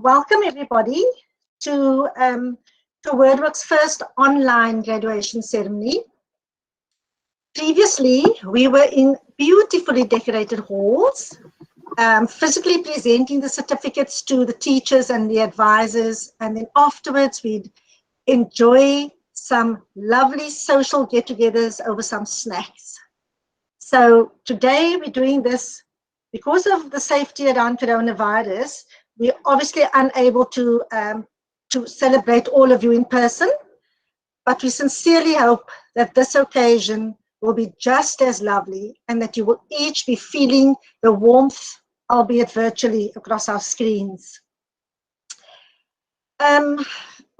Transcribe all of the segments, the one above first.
welcome everybody to Wordworks' first online graduation ceremony. Previously, we were in beautifully decorated halls, physically presenting the certificates to the teachers and the advisors, and then afterwards we'd enjoy some lovely social get-togethers over some snacks. So today we're doing this because of the safety around coronavirus. We're obviously unable to celebrate all of you in person, but we sincerely hope that this occasion will be just as lovely and that you will each be feeling the warmth, albeit virtually, across our screens.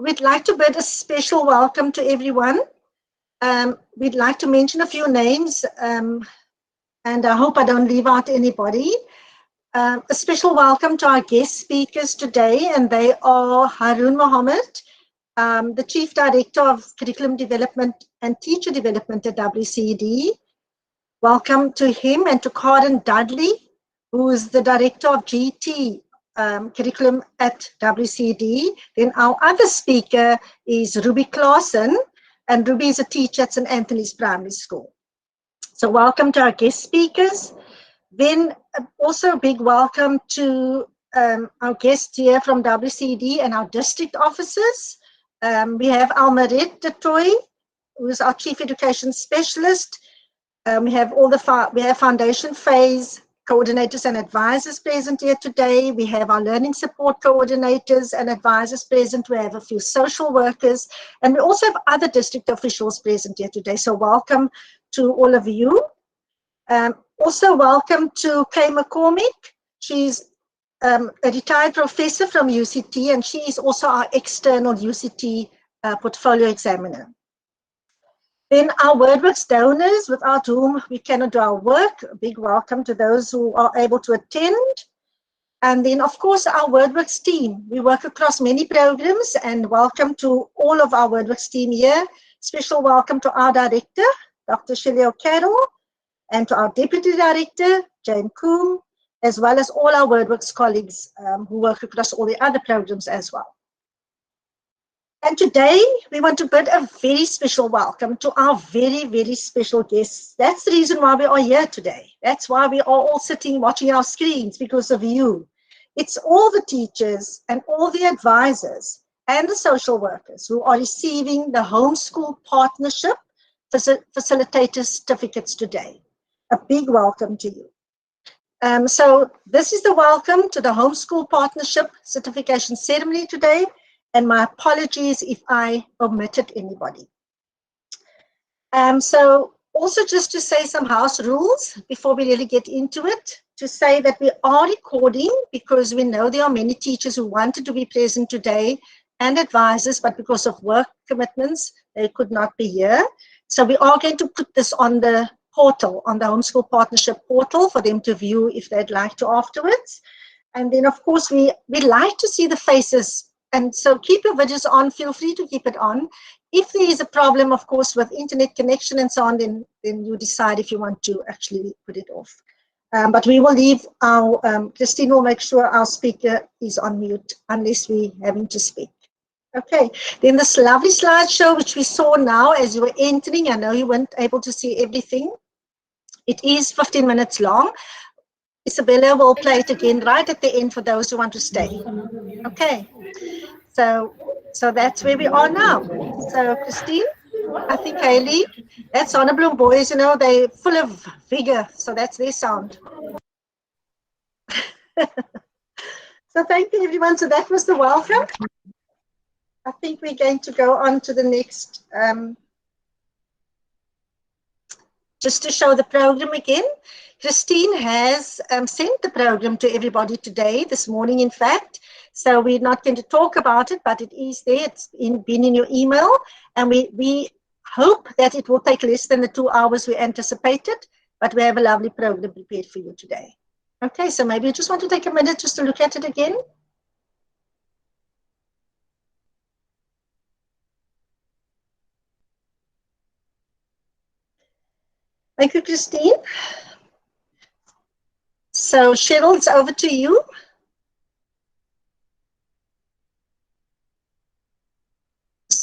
We'd like to bid a special welcome to everyone. We'd like to mention a few names, and I hope I don't leave out anybody. A special welcome to our guest speakers today, and they are Haroon Mohammed, the Chief Director of Curriculum Development and Teacher Development at WCED. Welcome to him, and to Karen Dudley, who is the Director of GT Curriculum at WCED. Then our other speaker is Ruby Claassen, and Ruby is a teacher at St. Anthony's Primary School. So welcome to our guest speakers. Then also a big welcome to our guests here from WCED and our district officers. We have Almaret de Toy, who is our Chief Education Specialist. We have foundation phase coordinators and advisors present here today. We have our learning support coordinators and advisors present. We have a few social workers, and we also have other district officials present here today. So welcome to all of you. Also welcome to Kay McCormick. She's a retired professor from UCT, and she is also our external UCT portfolio examiner. Then our Wordworks donors, without whom we cannot do our work. A big welcome to those who are able to attend. And then, of course, our Wordworks team. We work across many programs, and welcome to all of our Wordworks team here. Special welcome to our director, Dr. Shelley O'Carroll, and to our Deputy Director, Jane Coombe, as well as all our Wordworks colleagues who work across all the other programs as well. And today, we want to bid a very special welcome to our very, very special guests. That's the reason why we are here today. That's why we are all sitting watching our screens, because of you. It's all the teachers and all the advisors and the social workers who are receiving the Homeschool Partnership Facilitator Certificates today. A big welcome to you. So this is the welcome to the Homeschool Partnership Certification Ceremony today, and my apologies if I omitted anybody. So also just to say some house rules before we really get into it, to say that we are recording because we know there are many teachers who wanted to be present today and advisors, but because of work commitments, they could not be here. So we are going to put this on the portal, on the Homeschool Partnership portal, for them to view if they'd like to afterwards. And then, of course, we like to see the faces. And so keep your videos on. Feel free to keep it on. If there is a problem, of course, with internet connection and so on, then you decide if you want to actually put it off. But we will leave our, Christine will make sure our speaker is on mute unless we're having to speak. Okay, then this lovely slideshow, which we saw now as you were entering, I know you weren't able to see everything. It is 15 minutes long. Isabella will play it again right at the end for those who want to stay. Okay, so that's where we are now. So Christine, I think Haley, that's Sonnebloem boys, you know, they're full of vigor, so that's their sound. So thank you everyone. So that was the welcome. I think we're going to go on to the next, just to show the program again. Christine has sent the program to everybody today, this morning in fact. So we're not going to talk about it, but it is there. It's been in your email. And we hope that it will take less than the 2 hours we anticipated, but we have a lovely program prepared for you today. Okay, so maybe you just want to take a minute just to look at it again. Thank you, Christine. So Cheryl, it's over to you.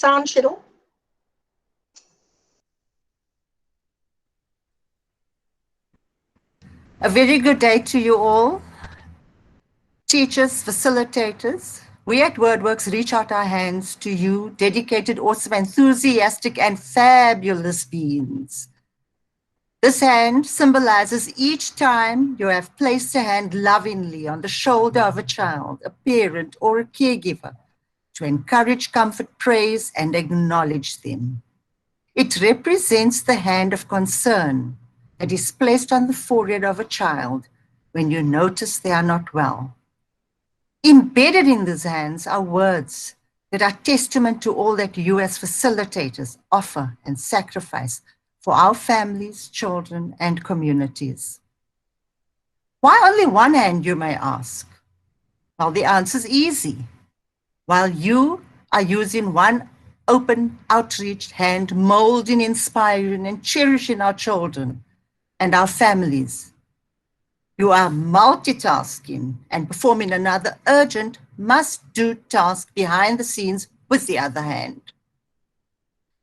sound, Cheryl? A very good day to you all, teachers, facilitators. We at Wordworks reach out our hands to you, dedicated, awesome, enthusiastic, and fabulous beings. This hand symbolizes each time you have placed a hand lovingly on the shoulder of a child, a parent, or a caregiver to encourage, comfort, praise, and acknowledge them. It represents the hand of concern that is placed on the forehead of a child when you notice they are not well. Embedded in these hands are words that are testament to all that you as facilitators offer and sacrifice for our families, children, and communities. Why only one hand, you may ask? Well, the answer is easy. While you are using one open, outreached hand, molding, inspiring, and cherishing our children and our families, you are multitasking and performing another urgent, must-do task behind the scenes with the other hand.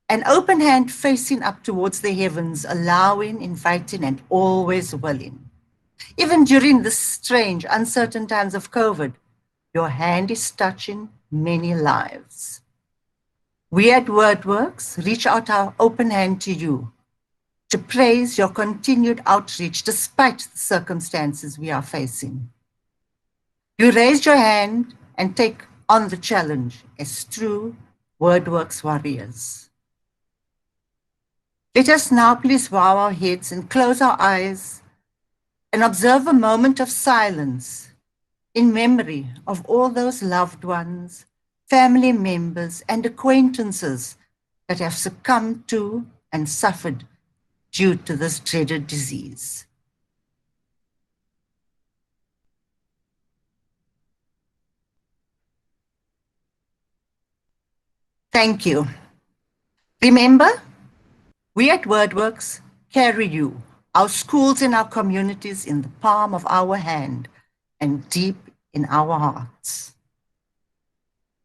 An open hand facing up towards the heavens, allowing, inviting, and always willing. Even during the strange, uncertain times of COVID, your hand is touching many lives. We at Wordworks reach out our open hand to you to praise your continued outreach despite the circumstances we are facing. You raised your hand and take on the challenge as true Wordworks warriors. Let us now please bow our heads and close our eyes and observe a moment of silence in memory of all those loved ones, family members, and acquaintances that have succumbed to and suffered due to this dreaded disease. Thank you. Remember, we at Wordworks carry you, our schools and our communities in the palm of our hand and deep in our hearts.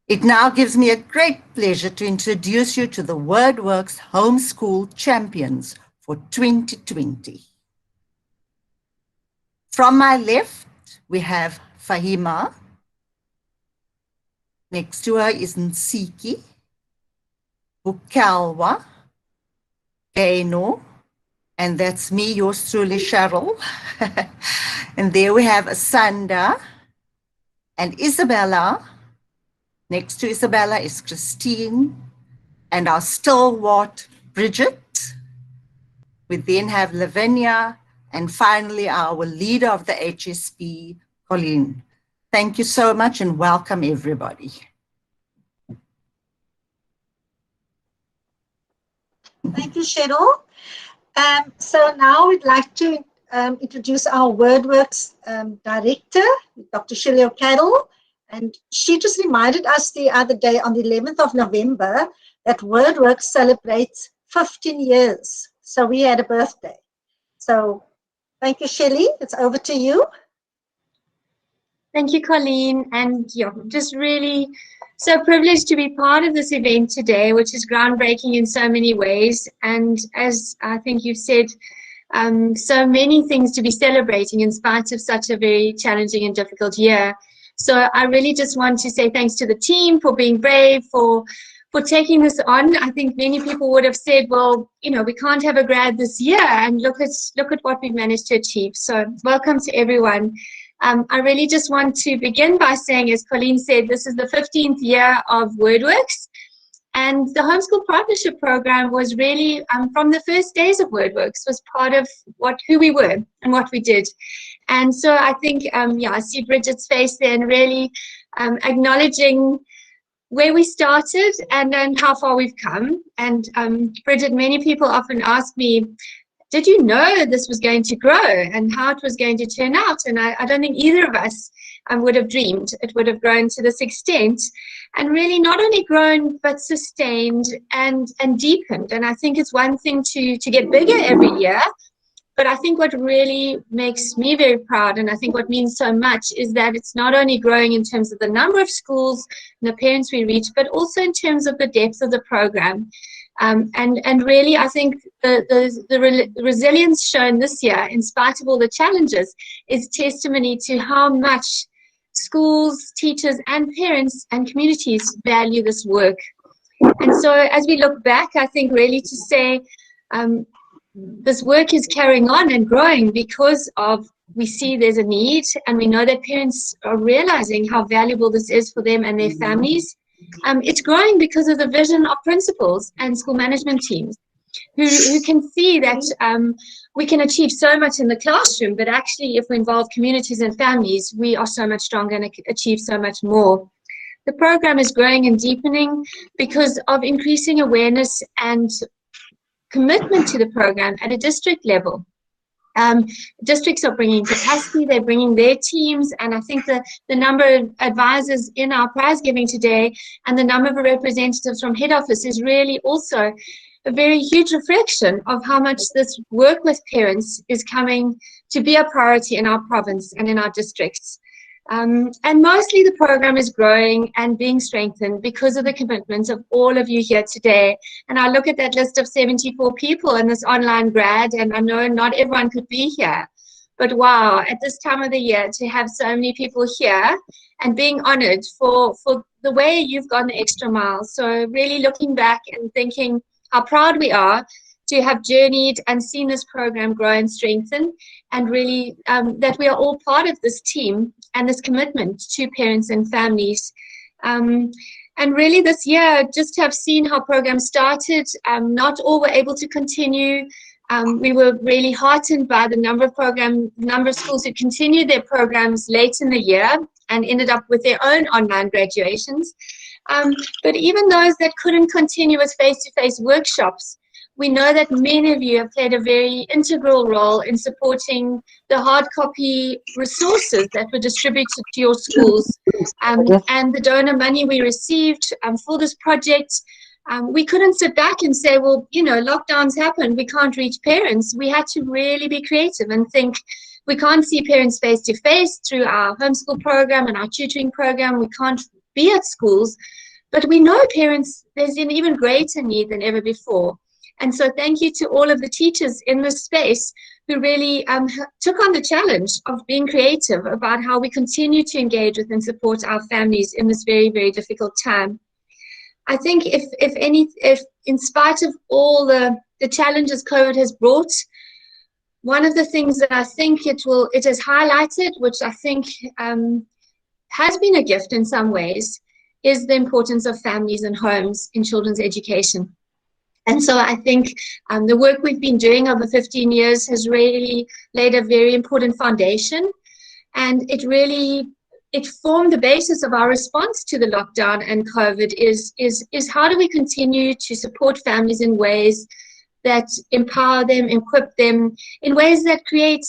It now gives me a great pleasure to introduce you to the Wordworks Homeschool Champions for 2020. From my left, we have Fahima. Next to her is Nsiki, Bukalwa, Gaino, and that's me, yours truly, Cheryl. And there we have Asanda and Isabella. Next to Isabella is Christine and our stalwart Bridget. We then have Lavinia and finally our leader of the HSP, Colleen. Thank you so much and welcome everybody. Thank you, Cheryl. So now we'd like to introduce our Wordworks director, Dr. Shirley O'Carroll. And she just reminded us the other day on the 11th of November that Wordworks celebrates 15 years. So we had a birthday. So thank you, Shirley. It's over to you. Thank you, Colleen. And yeah, just really so privileged to be part of this event today, which is groundbreaking in so many ways. And as I think you've said, so many things to be celebrating in spite of such a very challenging and difficult year. So I really just want to say thanks to the team for being brave, for taking this on. I think many people would have said, well, you know, we can't have a grad this year, and look at what we've managed to achieve. So welcome to everyone. I really just want to begin by saying, as Colleen said, this is the 15th year of Wordworks. And the Homeschool Partnership Program was really, from the first days of Wordworks, was part of who we were and what we did. And so I think, I see Bridget's face there and really acknowledging where we started and then how far we've come. And Bridget, many people often ask me, did you know this was going to grow and how it was going to turn out? And I don't think either of us would have dreamed it would have grown to this extent, and really not only grown but sustained and deepened. And I think it's one thing to get bigger every year, But I think what really makes me very proud, and I think what means so much, is that it's not only growing in terms of the number of schools and the parents we reach, but also in terms of the depth of the program. And really, I think the resilience shown this year, in spite of all the challenges, is testimony to how much schools, teachers, and parents and communities value this work. And so as we look back, I think really to say, this work is carrying on and growing because of, we see there's a need, and we know that parents are realizing how valuable this is for them and their families. It's growing because of the vision of principals and school management teams who can see that we can achieve so much in the classroom, but actually if we involve communities and families, we are so much stronger and achieve so much more. The program is growing and deepening because of increasing awareness and commitment to the program at a district level. Districts are bringing capacity, they're bringing their teams, and I think the number of advisors in our prize giving today and the number of representatives from head office is really also a very huge reflection of how much this work with parents is coming to be a priority in our province and in our districts. And mostly the program is growing and being strengthened because of the commitment of all of you here today. And I look at that list of 74 people in this online grad, and I know not everyone could be here. But wow, at this time of the year, to have so many people here and being honored for the way you've gone the extra mile. So really looking back and thinking how proud we are to have journeyed and seen this program grow and strengthen, and really that we are all part of this team and this commitment to parents and families. And really this year, just to have seen how programs started, not all were able to continue. We were really heartened by the number of schools who continued their programs late in the year and ended up with their own online graduations. But even those that couldn't continue with face-to-face workshops, we know that many of you have played a very integral role in supporting the hard copy resources that were distributed to your schools. And the donor money we received for this project, we couldn't sit back and say, well, you know, lockdowns happen, we can't reach parents. We had to really be creative and think, we can't see parents face to face through our homeschool program and our tutoring program. We can't be at schools, but we know parents, there's an even greater need than ever before. And so thank you to all of the teachers in this space who really took on the challenge of being creative about how we continue to engage with and support our families in this very, very difficult time. I think if in spite of all the challenges COVID has brought, one of the things that I think it has highlighted, which I think has been a gift in some ways, is the importance of families and homes in children's education. And so I think the work we've been doing over 15 years has really laid a very important foundation. And it formed the basis of our response to the lockdown and COVID is how do we continue to support families in ways that empower them, equip them, in ways that create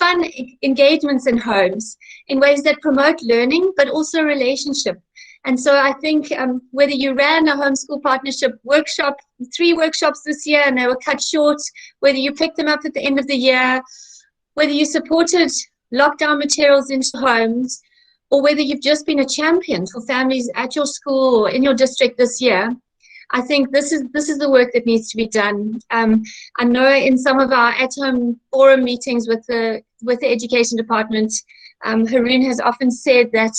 fun engagements in homes, in ways that promote learning, but also relationship. And so I think whether you ran a homeschool partnership workshop, 3 workshops this year and they were cut short, whether you picked them up at the end of the year, whether you supported lockdown materials into homes, or whether you've just been a champion for families at your school or in your district this year, I think this is the work that needs to be done. I know in some of our at-home forum meetings with the education department, Haroon has often said that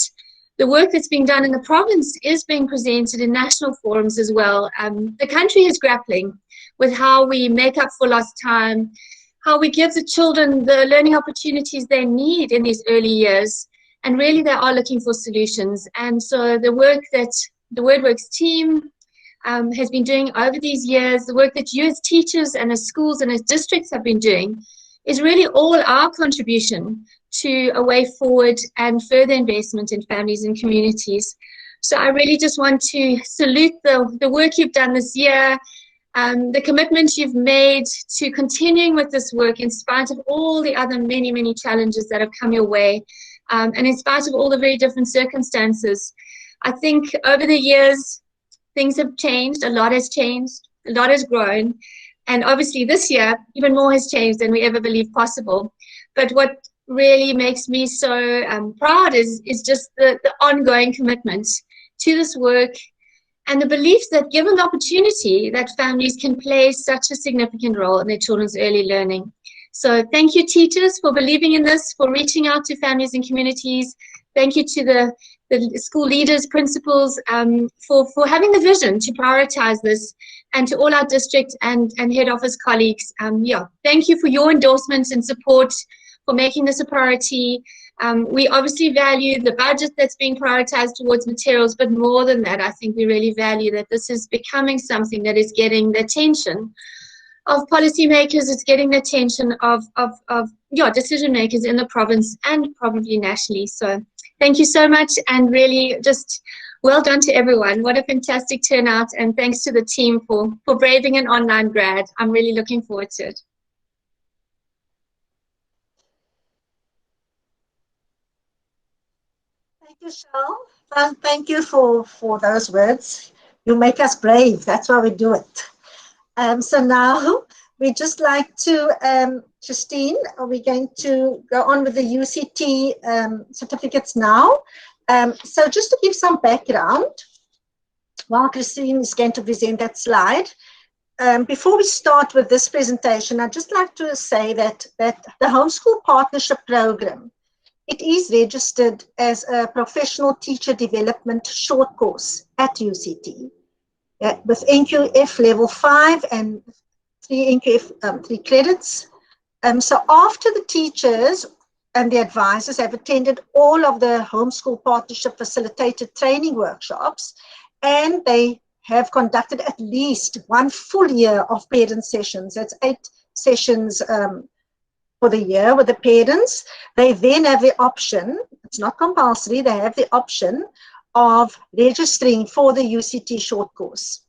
the work that's being done in the province is being presented in national forums as well. The country is grappling with how we make up for lost time, how we give the children the learning opportunities they need in these early years, and really they are looking for solutions. And so the work that the Wordworks team has been doing over these years, the work that you as teachers and as schools and as districts have been doing, is really all our contribution to a way forward and further investment in families and communities. So I really just want to salute the work you've done this year, the commitment you've made to continuing with this work in spite of all the other many, many challenges that have come your way, and in spite of all the very different circumstances. I think over the years, things have changed, a lot has grown, And obviously this year, even more has changed than we ever believed possible. But what really makes me so proud is just the ongoing commitment to this work, and the belief that given the opportunity, that families can play such a significant role in their children's early learning. So thank you, teachers, for believing in this, for reaching out to families and communities. Thank you to the school leaders, principals, for having the vision to prioritize this, and to all our district and head office colleagues. Thank you for your endorsements and support for making this a priority. We obviously value the budget that's being prioritized towards materials, but more than that, I think we really value that this is becoming something that is getting the attention of policymakers. It's getting the attention of decision makers in the province and probably nationally. So thank you so much, and really just well done to everyone. What a fantastic turnout, and thanks to the team for braving an online grad. I'm really looking forward to it. Thank you, Cheryl. Thank you for those words. You make us brave. That's why we do it. So now we'd just like to, Justine, are we going to go on with the UCT certificates now? So just to give some background, while Christine is going to present that slide, before we start with this presentation, I'd just like to say that the Homeschool Partnership Program, it is registered as a professional teacher development short course at UCT with NQF level 5 and 3 NQF 3 credits. So after the teachers and the advisors have attended all of the Homeschool Partnership facilitated training workshops, and they have conducted at least one full year of parent sessions, that's 8 sessions for the year with the parents, they then have the option, it's not compulsory, they have the option of registering for the UCT short course.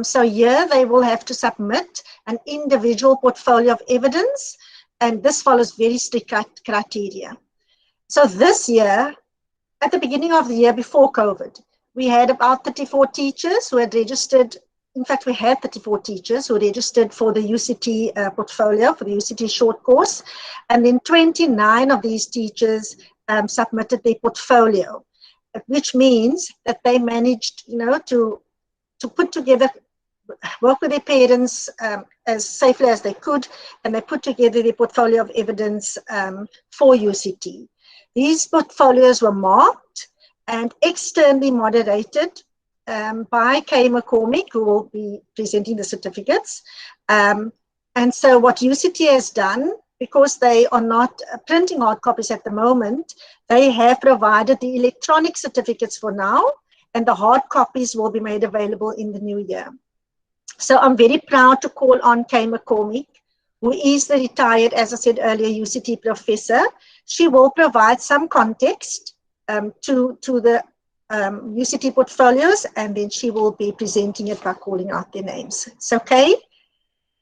So here they will have to submit an individual portfolio of evidence, and this follows very strict criteria. So this year, at the beginning of the year before COVID, we had about 34 teachers who had registered. In fact, we had 34 teachers who registered for the UCT portfolio, for the UCT short course. And then 29 of these teachers submitted their portfolio, which means that they managed, to put together, work with their parents as safely as they could, and they put together their portfolio of evidence for UCT. These portfolios were marked and externally moderated by Kay McCormick, who will be presenting the certificates. And so what UCT has done, because they are not printing hard copies at the moment, they have provided the electronic certificates for now, and the hard copies will be made available in the new year. So I'm very proud to call on Kay McCormick, who is the retired, as I said earlier, UCT professor. She will provide some context to the UCT portfolios, and then she will be presenting it by calling out their names. So Kay,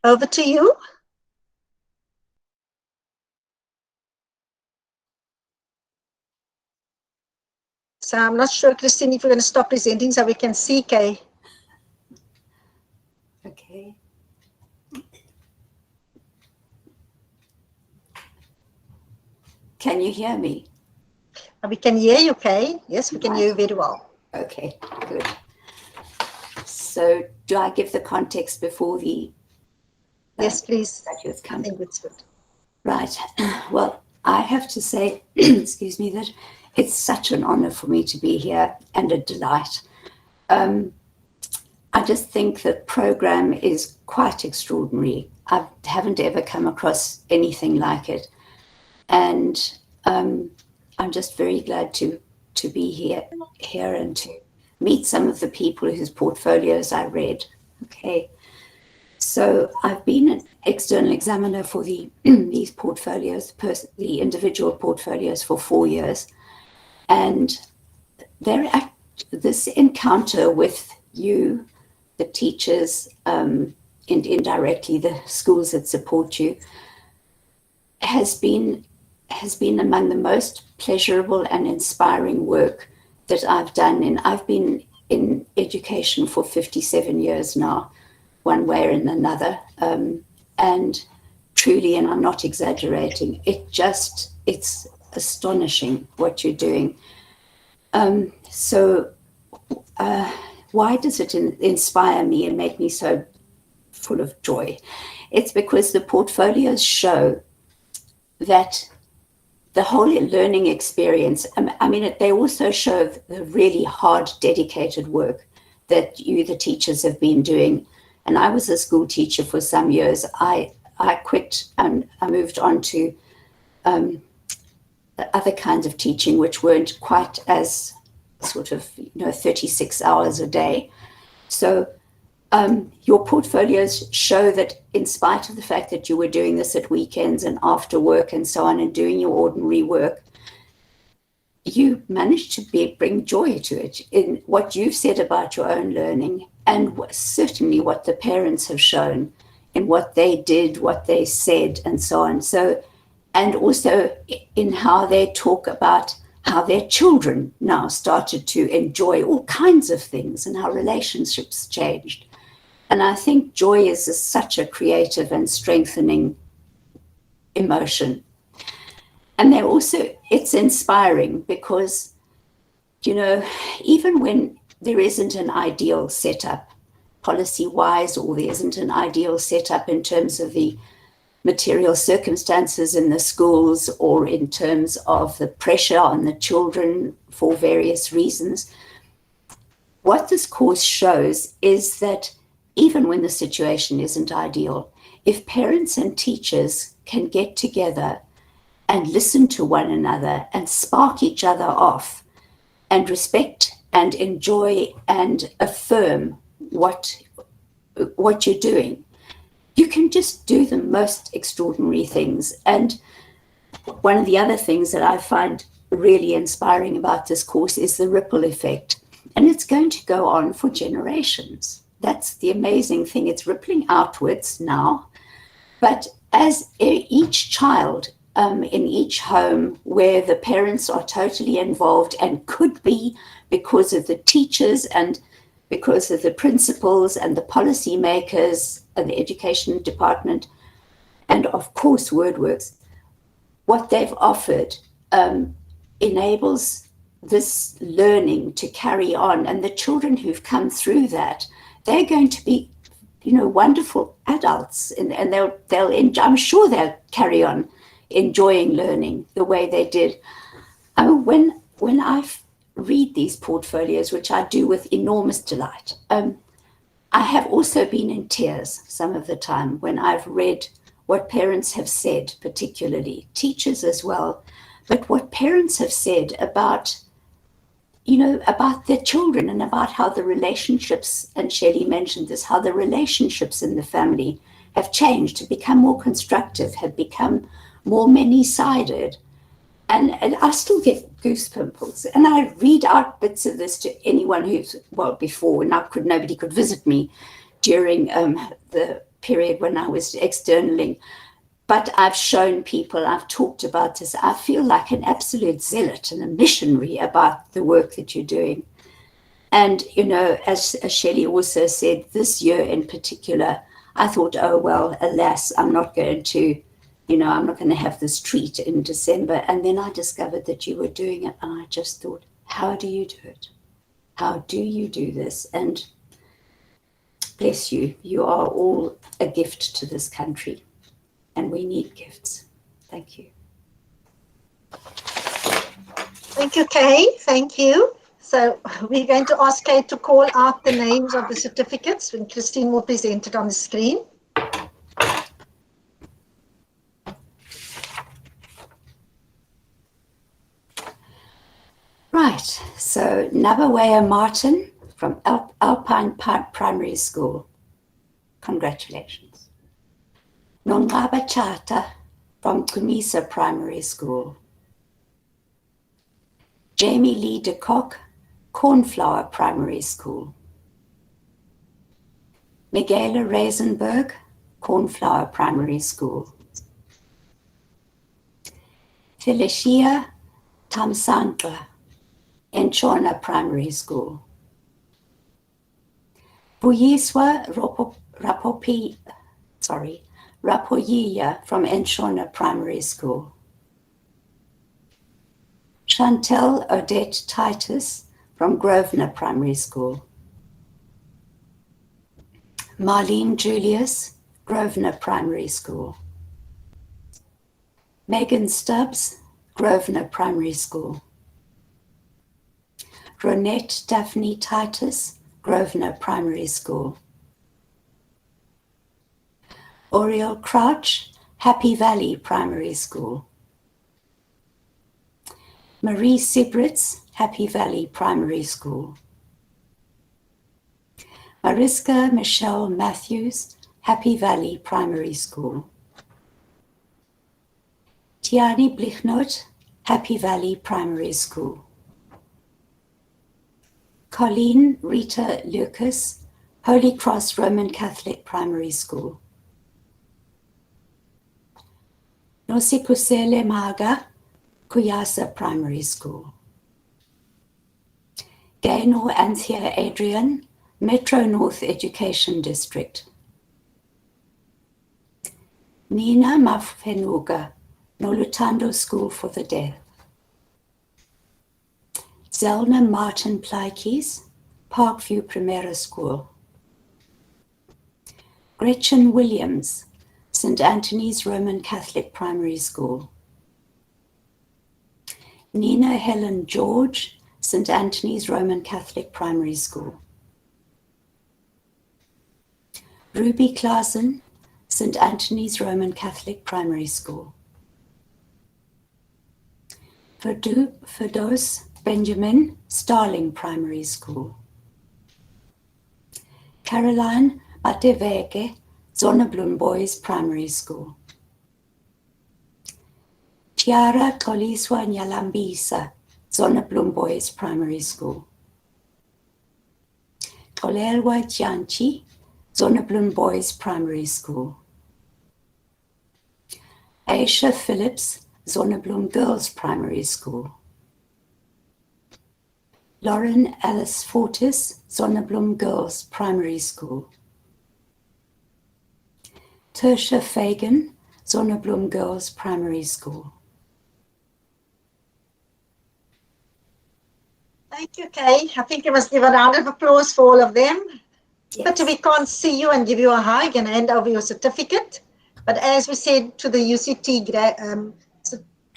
over to you. So I'm not sure, Christine, if we're going to stop presenting so we can see Kay. Okay. Can you hear me? We can hear you, Kay. Yes, we can hear you very well. Okay, good. So do I give the context before the... Yes, please. graduates come? I think it's good. Right. Well, I have to say, excuse me, that it's such an honor for me to be here and a delight. I just think the program is quite extraordinary. I haven't ever come across anything like it. And I'm just very glad to be here and to meet some of the people whose portfolios I read. Okay. So I've been an external examiner for these portfolios, the individual portfolios, for 4 years. And this encounter with you, the teachers, and indirectly the schools that support you, has been among the most pleasurable and inspiring work that I've done. And I've been in education for 57 years now. one way or another. And truly, and I'm not exaggerating, it's astonishing what you're doing. So why does it inspire me and make me so full of joy? It's because the portfolios show that the whole learning experience, I mean, they also show the really hard, dedicated work that you, the teachers, have been doing. And I was a school teacher for some years. I quit and I moved on to other kinds of teaching, which weren't quite as sort of, 36 hours a day. So your portfolios show that in spite of the fact that you were doing this at weekends and after work and so on and doing your ordinary work, you managed to bring joy to it in what you've said about your own learning, and certainly what the parents have shown in what they did, what they said, and so on. So, and also in how they talk about how their children now started to enjoy all kinds of things and how relationships changed. And I think joy is such a creative and strengthening emotion. And it's inspiring because, even when there isn't an ideal setup policy-wise, or there isn't an ideal setup in terms of the material circumstances in the schools, or in terms of the pressure on the children for various reasons, what this course shows is that even when the situation isn't ideal, if parents and teachers can get together and listen to one another and spark each other off and respect and enjoy and affirm what you're doing, you can just do the most extraordinary things. And one of the other things that I find really inspiring about this course is the ripple effect. And it's going to go on for generations. That's the amazing thing. It's rippling outwards now. But as each child in each home where the parents are totally involved and could be because of the teachers and because of the principals and the policy makers and the education department, and of course Wordworks, what they've offered enables this learning to carry on. And the children who've come through that, they're going to be, wonderful adults, and I'm sure they'll carry on enjoying learning the way they did. When I read these portfolios, which I do with enormous delight, I have also been in tears some of the time when I've read what parents have said, particularly teachers as well, but what parents have said about their children and about how the relationships, and Shelley mentioned this, how the relationships in the family have changed, have become more constructive, have become more many-sided. And I still get goose pimples. And I read out bits of this to anyone before, nobody could visit me during the period when I was externaling. But I've shown people, I've talked about this. I feel like an absolute zealot and a missionary about the work that you're doing. And, as Shelley also said, this year in particular, I thought, oh, well, alas, I'm not going to have this treat in December. And then I discovered that you were doing it. And I just thought, how do you do it? How do you do this? And bless you, you are all a gift to this country. And we need gifts. Thank you. Thank you, Kay. Thank you. So we're going to ask Kay to call out the names of the certificates when Christine will present it on the screen. Right, so Nabawea Martin from Alpine Primary School. Congratulations. Nongaba Chata from Kumisa Primary School. Jamie Lee de Kock, Cornflower Primary School. Michaela Reisenberg, Cornflower Primary School. Felicia Tamsanqa, Enchona Primary School. Buyiswa Rapoyiya from Enshona Primary School. Chantel Odette Titus from Grosvenor Primary School. Marlene Julius, Grosvenor Primary School. Megan Stubbs, Grosvenor Primary School. Ronette Daphne Titus, Grosvenor Primary School. Oriel Crouch, Happy Valley Primary School. Marie Sibritz, Happy Valley Primary School. Mariska Michelle Matthews, Happy Valley Primary School. Tiani Blichnot, Happy Valley Primary School. Colleen Rita Lucas, Holy Cross Roman Catholic Primary School. Nosipusele Maga, Kuyasa Primary School. Gaynor Anthea Adrian, Metro North Education District. Nina Mafenuga, Nolutando School for the Deaf. Zelna Martin Plaikis, Parkview Primera School. Gretchen Williams, St. Anthony's Roman Catholic Primary School. Nina Helen George, St. Anthony's Roman Catholic Primary School. Ruby Klaasen, St. Anthony's Roman Catholic Primary School. Ferdos Benjamin, Starling Primary School. Caroline Mateveke, Zonneblum Boys Primary School. Chiara Koliswa Nyalambisa, Zonneblum Boys Primary School. Kolelwa Chianchi, Zonneblum Boys Primary School. Aisha Phillips, Zonneblum Girls Primary School. Lauren Alice Fortis, Zonneblum Girls Primary School. Tertia Fagan, Zonneblum Girls Primary School. Thank you, Kay. I think you must give a round of applause for all of them. Yes. But we can't see you and give you a hug and hand over your certificate. But as we said to the UCT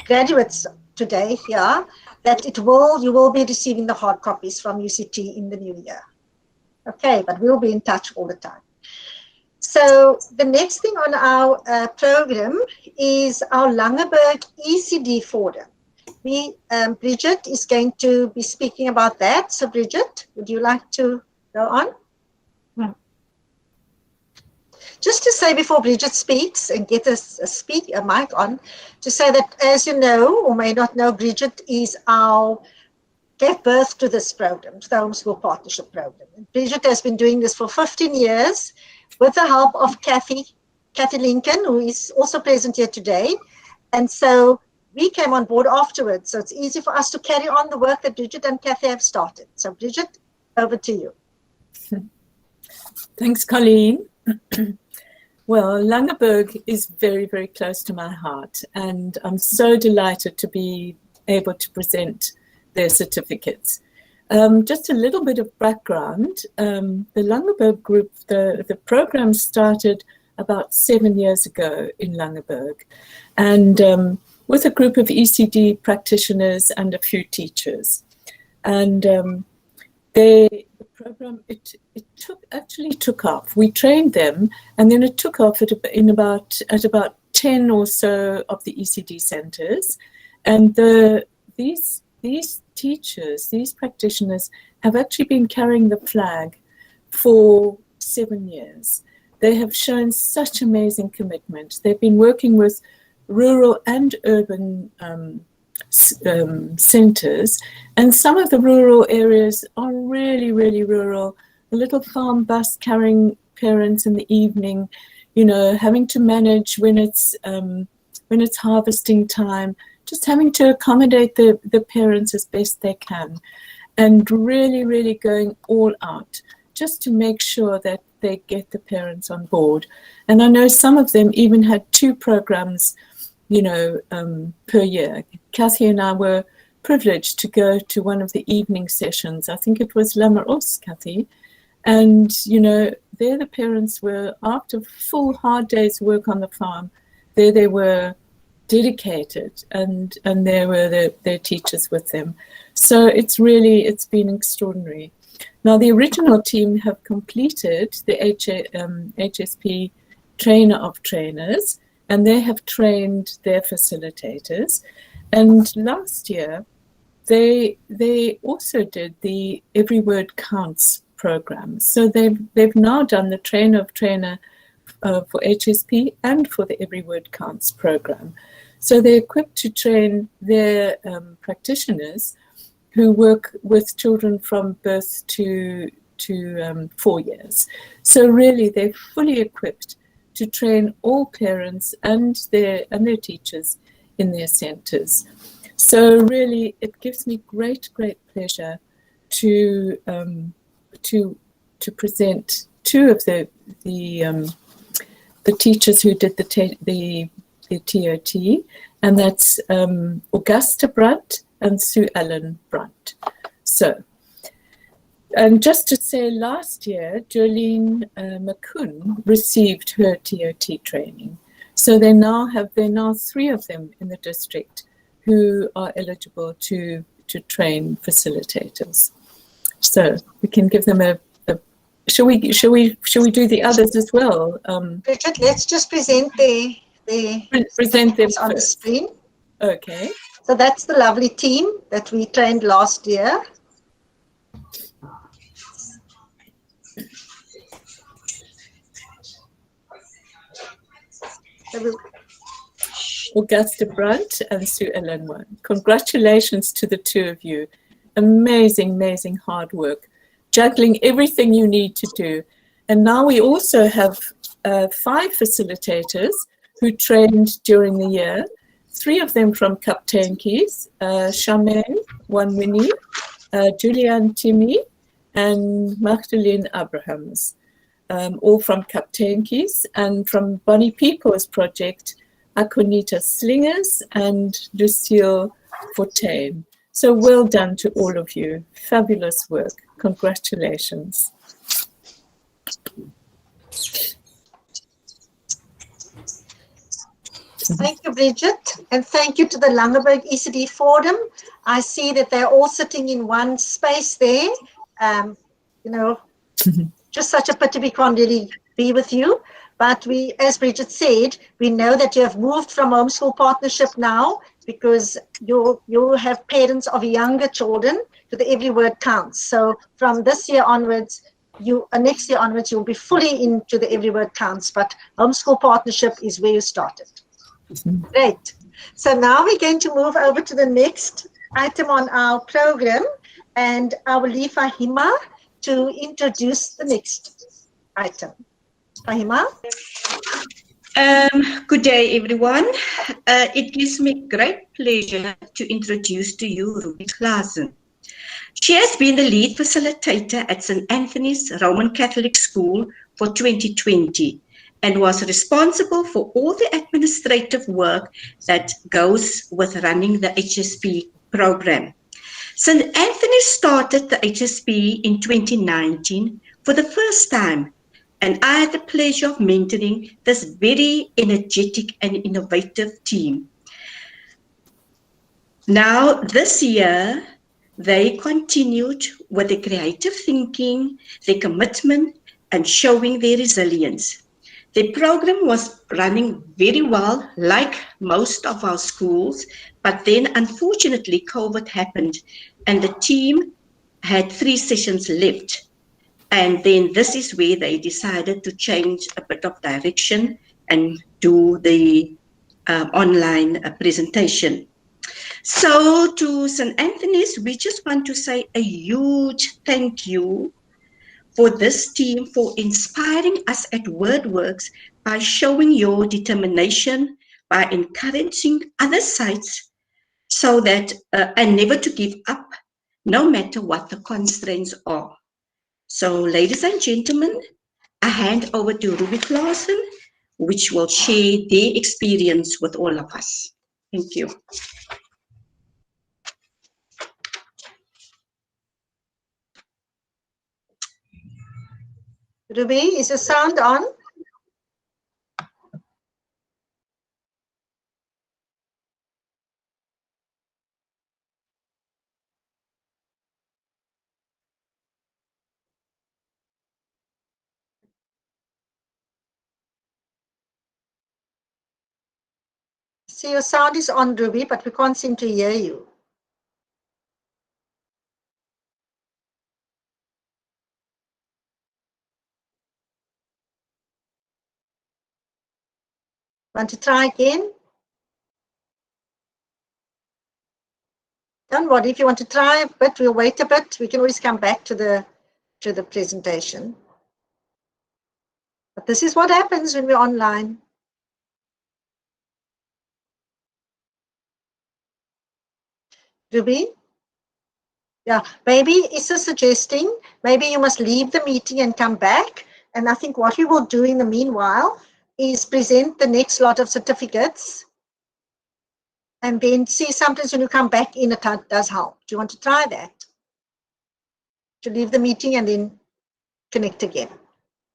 graduates today here, that you will be receiving the hard copies from UCT in the new year. Okay, but we'll be in touch all the time. So the next thing on our program is our Langeberg ECD Forum. Bridget is going to be speaking about that. So Bridget, would you like to go on? Just to say before Bridget speaks and get a mic on, to say that, as you know or may not know, Bridget gave birth to this program, the Homeschool Partnership Program. And Bridget has been doing this for 15 years with the help of Kathy Lincoln, who is also present here today. And so we came on board afterwards. So it's easy for us to carry on the work that Bridget and Kathy have started. So Bridget, over to you. Thanks, Colleen. Well, Langeberg is very, very close to my heart, and I'm so delighted to be able to present their certificates. Just a little bit of background. The Langeberg group, the program started about 7 years ago in Langeberg, and with a group of ECD practitioners and a few teachers. And the program, it actually took off. We trained them, and then it took off at about 10 or so of the ECD centers. And these teachers, these practitioners, have actually been carrying the flag for 7 years. They have shown such amazing commitment. They've been working with rural and urban centers, and some of the rural areas are really, really rural. A little farm bus carrying parents in the evening, having to manage when it's harvesting time, just having to accommodate the parents as best they can, and really, really going all out just to make sure that they get the parents on board. And I know some of them even had 2 programs, you know, per year. Kathy and I were privileged to go to one of the evening sessions. I think it was Lamaros, Kathy. And, you know, there the parents were, after full hard days work on the farm, there they were dedicated, and there were their teachers with them. So it's been extraordinary. Now, the original team have completed the HSP Trainer of Trainers, and they have trained their facilitators. And last year, they also did the Every Word Counts program. So they've now done the Trainer of Trainer for HSP and for the Every Word Counts program. So they're equipped to train their practitioners who work with children from birth to 4 years. So really, they're fully equipped to train all parents and their teachers in their centres. So really, it gives me great pleasure to present 2 of the teachers who did the TOT, and that's Augusta Brunt and Sue Ellen Brunt. So, and just to say, last year, Jolene McCoon received her TOT training. So there are now 3 of them in the district who are eligible to train facilitators. So we can give them shall we do the others as well? Bridget, let's just present them on the first. screen. Okay. So that's the lovely team that we trained last year. Augusta Brunt and Sue Ellen. Congratulations to the 2 of you. Amazing hard work, juggling everything you need to do. And now we also have 5 facilitators who trained during the year. 3 of them from Kapteintjies, Charmaine Wanwini, Julianne Timmy, and Magdalene Abrahams, all from Kapteintjies, and from Bonnie Pico's project, Akonita Slingers and Lucille Fortain. So well done to all of you. Fabulous work. Congratulations. Thank you, Bridget, and thank you to the Langeberg ECD Forum. I see that they're all sitting in one space there. You know, just such a pity we can't really be with you. But we, as Bridget said, we know that you have moved from homeschool partnership now because you have parents of younger children to the Every Word Counts. So from this year onwards, next year onwards, you'll be fully into the Every Word Counts, but homeschool partnership is where you started. Great. So now we're going to move over to the next item on our program, and I will leave Fahima to introduce the next item. Fahima? Good day, everyone. It gives me great pleasure to introduce to you Ruby Klaasen. She has been the lead facilitator at St. Anthony's Roman Catholic School for 2020 and was responsible for all the administrative work that goes with running the HSP program. St. Anthony started the HSP in 2019 for the first time, and I had the pleasure of mentoring this very energetic and innovative team. Now, this year, they continued with their creative thinking, their commitment, and showing their resilience. The program was running very well, like most of our schools, but then unfortunately COVID happened and the team had 3 sessions left. And then this is where they decided to change a bit of direction and do the online presentation. So to St. Anthony's, we just want to say a huge thank you for this team for inspiring us at Wordworks by showing your determination, by encouraging other sites so that, and never to give up, no matter what the constraints are. So ladies and gentlemen, I hand over to Ruby Clausen, which will share their experience with all of us. Thank you. Ruby, is your sound on? See, your sound is on, Ruby, but we can't seem to hear you. Want to try again? Don't worry, if you want to try a bit, we'll wait a bit. We can always come back to the presentation. But this is what happens when we're online. Ruby? Yeah, maybe Issa suggesting, maybe you must leave the meeting and come back. And I think what we will do in the meanwhile is present the next lot of certificates. And then see, sometimes when you come back in, it does help. Do you want to try that? To leave the meeting and then connect again.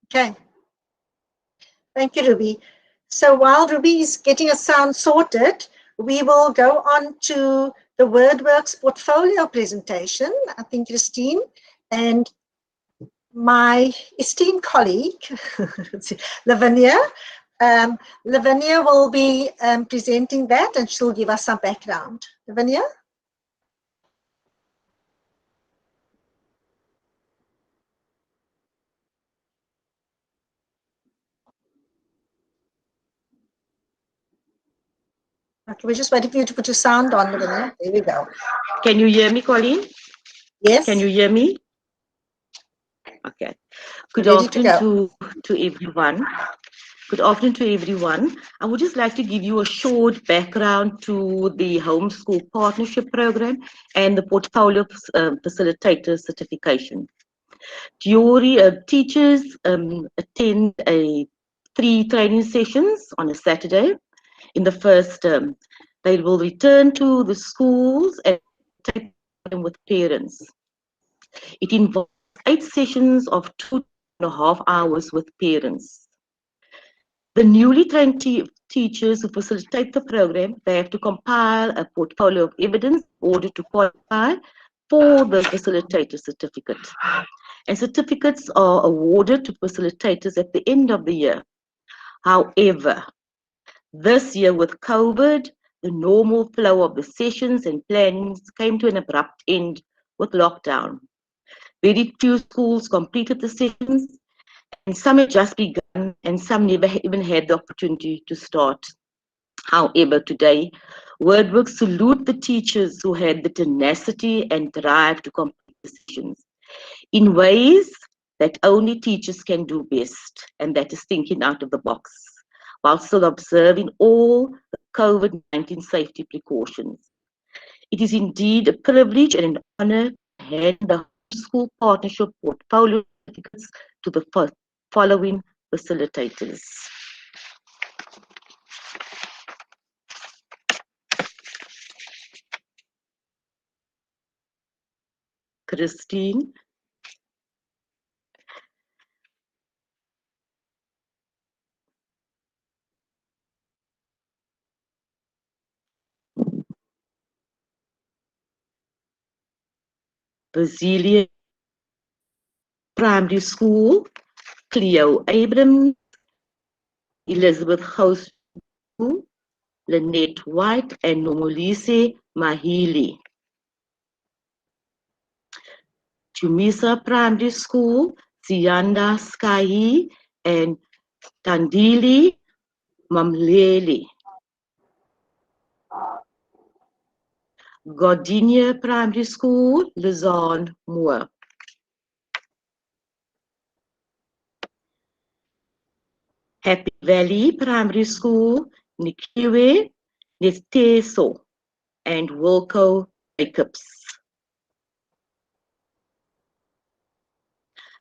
Okay. Thank you, Ruby. So while Ruby is getting a sound sorted, we will go on to the Wordworks portfolio presentation. I think Christine and my esteemed colleague, Lavinia. Lavinia will be presenting that, and she'll give us some background. Lavinia? Okay, we're just waiting for you to put your sound on, Lavinia. There we go. Can you hear me, Colleen? Yes. Can you hear me? Okay. Good Ready to afternoon to everyone. Good afternoon to everyone. I would just like to give you a short background to the Homeschool Partnership Program and the Portfolio Facilitator Certification. Teachers attend 3 training sessions on a Saturday. In the first term, they will return to the schools and take them with parents. It involves 8 sessions of 2.5 hours with parents. The newly trained teachers who facilitate the program, they have to compile a portfolio of evidence in order to qualify for the facilitator certificate. And certificates are awarded to facilitators at the end of the year. However, this year with COVID, the normal flow of the sessions and plannings came to an abrupt end with lockdown. Very few schools completed the sessions, and some had just begun, and some never even had the opportunity to start. However, today, Wordworks salute the teachers who had the tenacity and drive to complete the sessions in ways that only teachers can do best, and that is thinking out of the box, while still observing all the COVID-19 safety precautions. It is indeed a privilege and an honor to hand the Homeschool Partnership Portfolio certificates to the following facilitators. Christine, Basilia Primary School, Cleo Abrams, Elizabeth House, Lynette White, and Nomolise Mahili. Tumisa Primary School, Sianda Skai, and Tandili Mamleli. Gardenia Primary School, Luzon Moore. Happy Valley Primary School, Nikiwe Neteso, and Wilco Jacobs.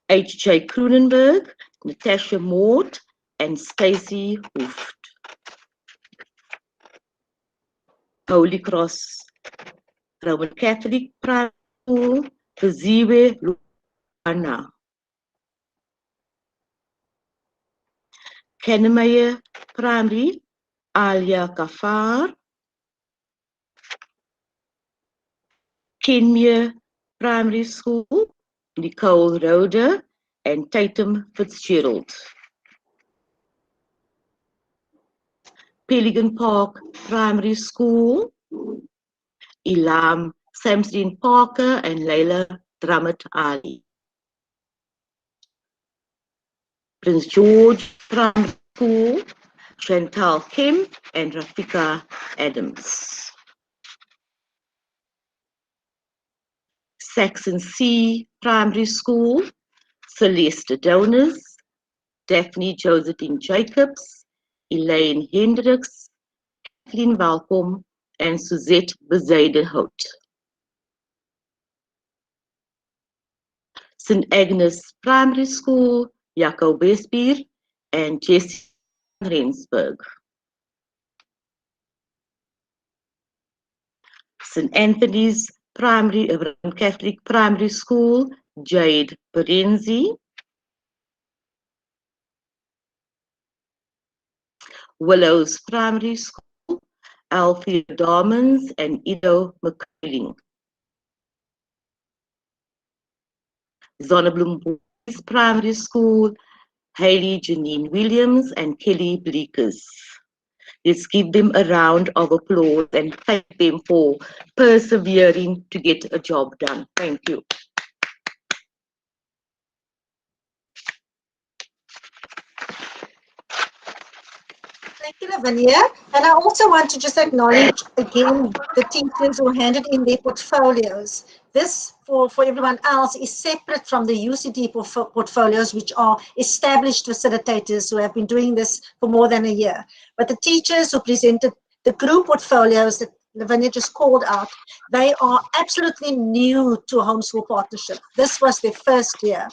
H.J. Kronenberg, Natasha Mort, and Stacy Hooft. Holy Cross Roman Catholic Primary School, Viziwe Luana. Kennemeyer Primary, Alia Kafar. Kenmere Primary School, Nicole Roder and Tatum Fitzgerald. Pelican Park Primary School, Ilam Samson Parker and Layla Dramat Ali. Prince George Primary School, Chantal Kim and Rafika Adams. Saxon C Primary School, Celeste Donors, Daphne Josephine Jacobs, Elaine Hendricks, Kathleen Welkom, and Suzette Bezuide Hout. St. Agnes Primary School, Jaco Bespier and Jessie Rensburg. St. Anthony's Primary Roman Catholic Primary School, Jade Perenzi. Willows Primary School, Alfie Dormans and Ido McCulling. Zonnebloem Boys Primary School, Hayley Janine Williams and Kelly Bleekers. Let's give them a round of applause and thank them for persevering to get a job done. Thank you. Thank you, Lavinia. And I also want to just acknowledge again the teachers who handed in their portfolios. This, for everyone else, is separate from the UCD portfolios, which are established facilitators who have been doing this for more than a year. But the teachers who presented the group portfolios that Lavinia just called out, they are absolutely new to homeschool partnership. This was their first year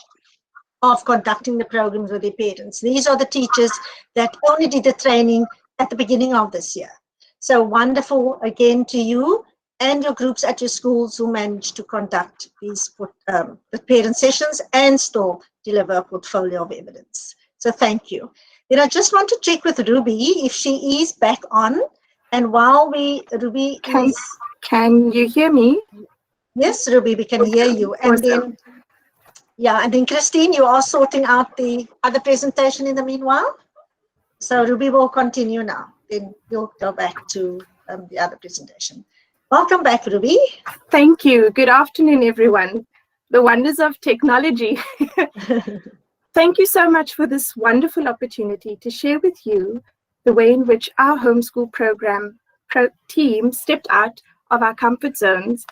of conducting the programs with their parents. These are the teachers that only did the training at the beginning of this year. So wonderful again to you and your groups at your schools who managed to conduct these the parent sessions and still deliver a portfolio of evidence. So thank you. Then I just want to check with Ruby if she is back on. And while Ruby is... Can you hear me? Yes, Ruby, we can hear you. And Awesome. then... Yeah, and then Christine, you are sorting out the other presentation in the meanwhile. So Ruby will continue now. Then you'll go back to the other presentation. Welcome back, Ruby. Thank you. Good afternoon, everyone. The wonders of technology. Thank you so much for this wonderful opportunity to share with you the way in which our homeschool program team stepped out of our comfort zones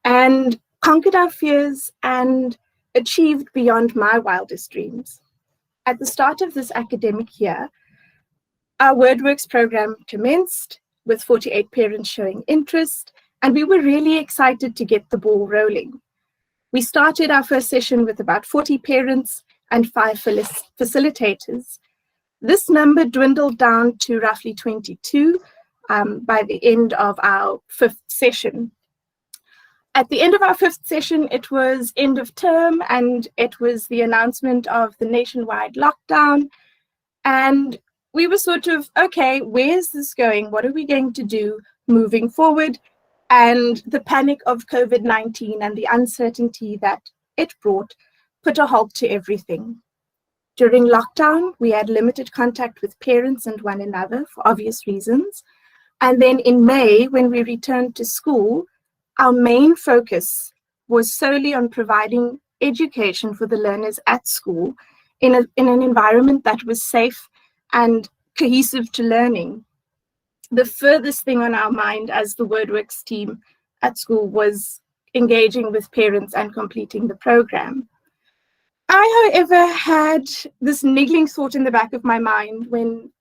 and conquered our fears and achieved beyond my wildest dreams. At the start of this academic year, our Wordworks program commenced with 48 parents showing interest, and we were really excited to get the ball rolling. We started our first session with about 40 parents and 5 facilitators. This number dwindled down to roughly 22 by the end of our 5th session. At the end of our 5th session, it was end of term and it was the announcement of the nationwide lockdown. And we were sort of, okay, where's this going? What are we going to do moving forward? And the panic of COVID-19 and the uncertainty that it brought put a halt to everything. During lockdown, we had limited contact with parents and one another for obvious reasons. And then in May, when we returned to school, our main focus was solely on providing education for the learners at school in an environment that was safe and cohesive to learning. The furthest thing on our mind as the Wordworks team at school was engaging with parents and completing the program. I, however, had this niggling thought in the back of my mind when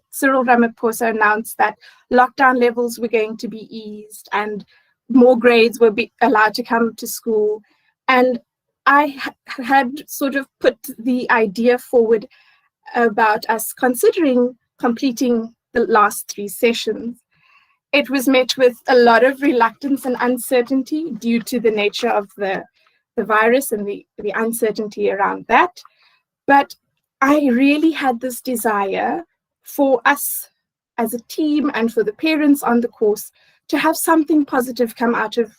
Cyril Ramaphosa announced that lockdown levels were going to be eased and more grades were allowed to come to school. And I had sort of put the idea forward about us considering completing the last 3 sessions. It was met with a lot of reluctance and uncertainty due to the nature of the virus and the uncertainty around that. But I really had this desire for us as a team and for the parents on the course to have something positive come out of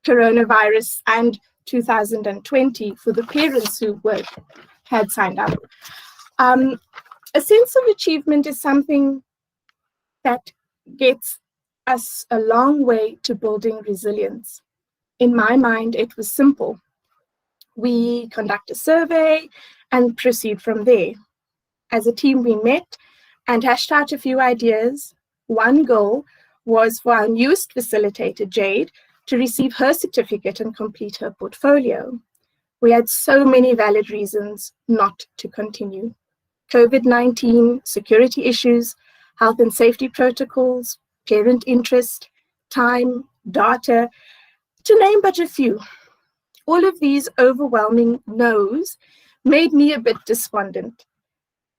coronavirus and 2020 for the parents who had signed up. A sense of achievement is something that gets us a long way to building resilience. In my mind, it was simple. We conduct a survey and proceed from there. As a team, we met and hashed out a few ideas. One goal was for our newest facilitator, Jade, to receive her certificate and complete her portfolio. We had so many valid reasons not to continue. COVID-19, security issues, health and safety protocols, parent interest, time, data, to name but a few. All of these overwhelming no's made me a bit despondent.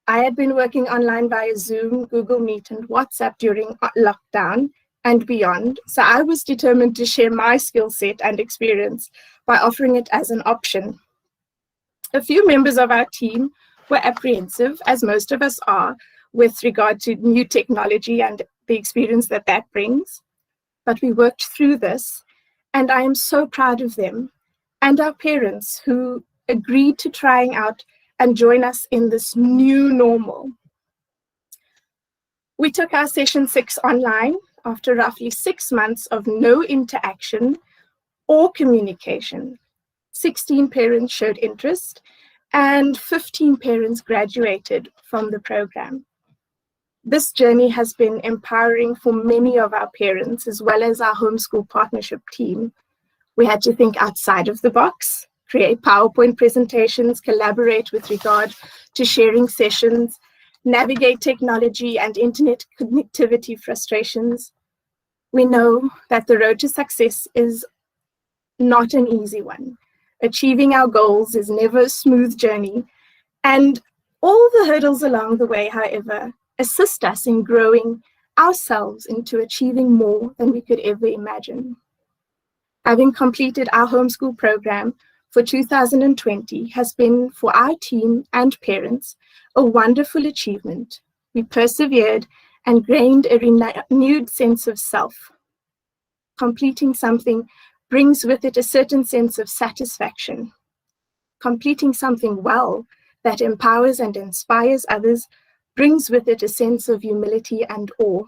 I had been working online via Zoom, Google Meet, and WhatsApp during lockdown and beyond, so I was determined to share my skill set and experience by offering it as an option. A few members of our team were apprehensive, as most of us are, with regard to new technology and the experience that that brings. But we worked through this, and I am so proud of them and our parents who agreed to trying out and join us in this new normal. We took our session 6 online after roughly 6 months of no interaction or communication. 16 parents showed interest and 15 parents graduated from the program. This journey has been empowering for many of our parents as well as our homeschool partnership team. We had to think outside of the box, create PowerPoint presentations, collaborate with regard to sharing sessions, navigate technology and internet connectivity frustrations. We know that the road to success is not an easy one. Achieving our goals is never a smooth journey, and all the hurdles along the way, however, assist us in growing ourselves into achieving more than we could ever imagine. Having completed our homeschool program for 2020 has been, for our team and parents, a wonderful achievement. We persevered and gained a renewed sense of self. Completing something brings with it a certain sense of satisfaction. Completing something well that empowers and inspires others brings with it a sense of humility and awe.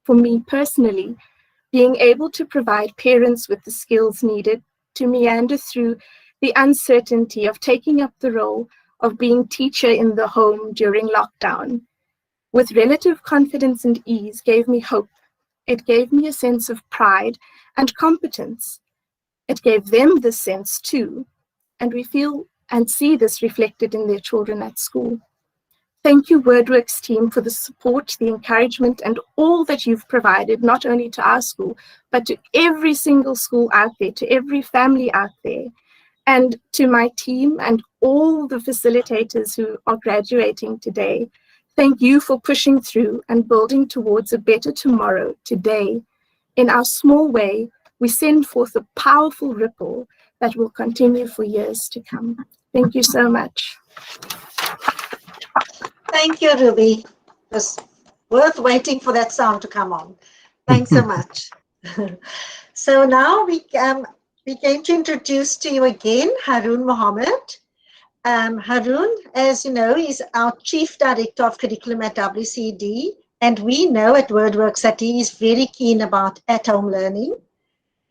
For me personally, being able to provide parents with the skills needed to meander through the uncertainty of taking up the role of being teacher in the home during lockdown with relative confidence and ease gave me hope. It gave me a sense of pride and competence. It gave them this sense too, and we feel and see this reflected in their children at school. Thank you, Wordworks team, for the support, the encouragement, and all that you've provided, not only to our school, but to every single school out there, to every family out there, and to my team and all the facilitators who are graduating today. Thank you for pushing through and building towards a better tomorrow today. In our small way, we send forth a powerful ripple that will continue for years to come. Thank you so much. Thank you, Ruby. It was worth waiting for that sound to come on. Thanks so much. So now we're going to introduce to you again Haroon Mohammed. Haroon, as you know, is our Chief Director of Curriculum at WCD, and we know at Wordworks that he is very keen about at-home learning,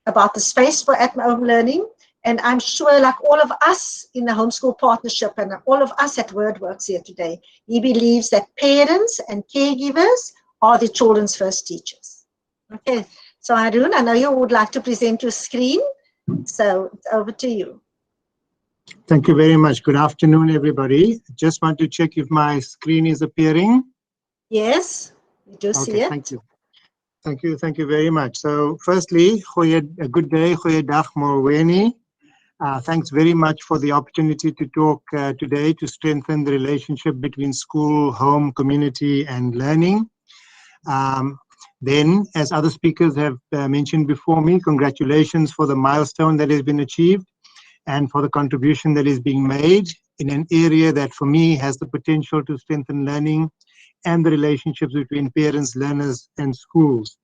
about the space for at-home learning. And I'm sure, like all of us in the homeschool partnership and all of us at Wordworks here today, he believes that parents and caregivers are the children's first teachers. Okay, so Haroon, I know you would like to present your screen, so it's over to you. Thank you very much. Good afternoon, everybody. Just want to check if my screen is appearing. Yes, we do see it. Thank you. Thank you very much. So firstly, a good day, goeiedag, molweni. Thanks very much for the opportunity to talk today to strengthen the relationship between school, home, community, and learning. Then, as other speakers have mentioned before me, congratulations for the milestone that has been achieved and for the contribution that is being made in an area that for me has the potential to strengthen learning and the relationships between parents, learners, and schools.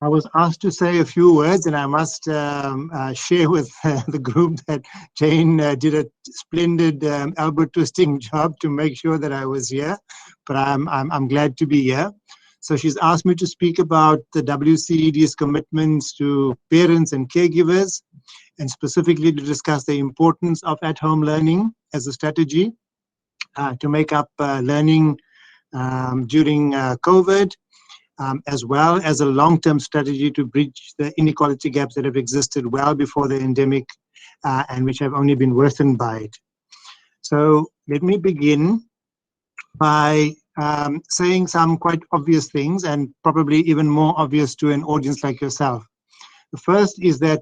I was asked to say a few words, and I must share with the group that Jane did a splendid elbow twisting job to make sure that I was here, but I'm glad to be here. So she's asked me to speak about the WCED's commitments to parents and caregivers, and specifically to discuss the importance of at-home learning as a strategy to make up learning during COVID, as well as a long-term strategy to bridge the inequality gaps that have existed well before the endemic and which have only been worsened by it. So let me begin by saying some quite obvious things, and probably even more obvious to an audience like yourself. The first is that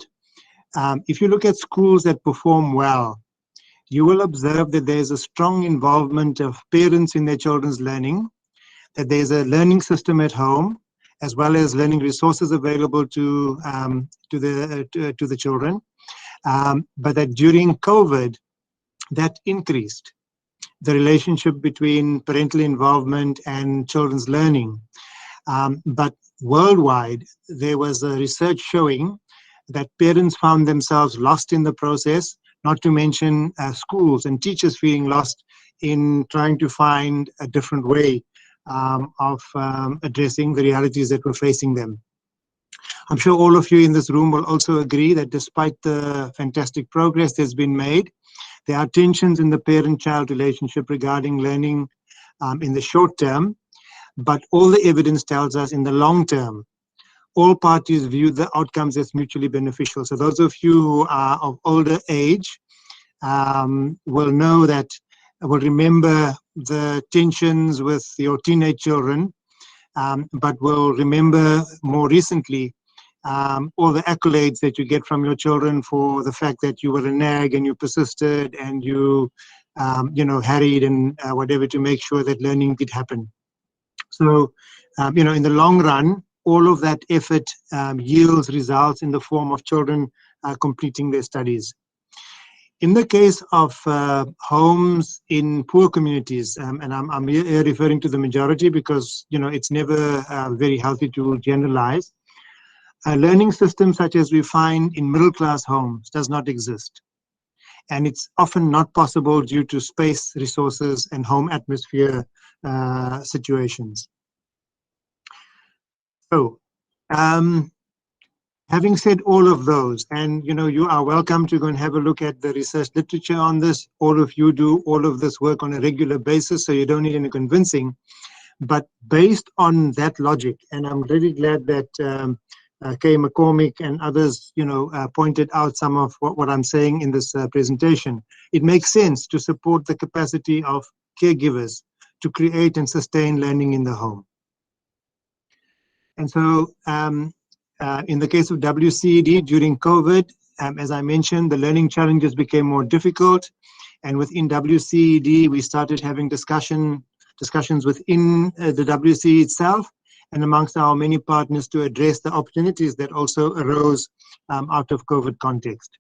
if you look at schools that perform well, you will observe that there's a strong involvement of parents in their children's learning, that there's a learning system at home, as well as learning resources available to the children, but that during COVID, that increased the relationship between parental involvement and children's learning. But worldwide, there was a research showing that parents found themselves lost in the process, not to mention schools and teachers feeling lost in trying to find a different way of addressing the realities that were facing them. I'm sure all of you in this room will also agree that despite the fantastic progress that's been made, there are tensions in the parent-child relationship regarding learning in the short term, but all the evidence tells us in the long term, all parties view the outcomes as mutually beneficial. So those of you who are of older age will know that, will remember the tensions with your teenage children, but will remember more recently all the accolades that you get from your children for the fact that you were a nag and you persisted and you, harried and whatever to make sure that learning did happen. So, in the long run, all of that effort yields results in the form of children completing their studies. In the case of homes in poor communities, and I'm here referring to the majority because, it's never very healthy to generalize, a learning system such as we find in middle-class homes does not exist. And it's often not possible due to space, resources, and home atmosphere situations. So, having said all of those, and you are welcome to go and have a look at the research literature on this. All of you do all of this work on a regular basis, so you don't need any convincing. But based on that logic, and I'm really glad that Kay McCormick and others, pointed out some of what I'm saying in this presentation. It makes sense to support the capacity of caregivers to create and sustain learning in the home. And so, in the case of WCED during COVID, as I mentioned, the learning challenges became more difficult. And within WCED, we started having discussions within the WCE itself and amongst our many partners to address the opportunities that also arose out of COVID context.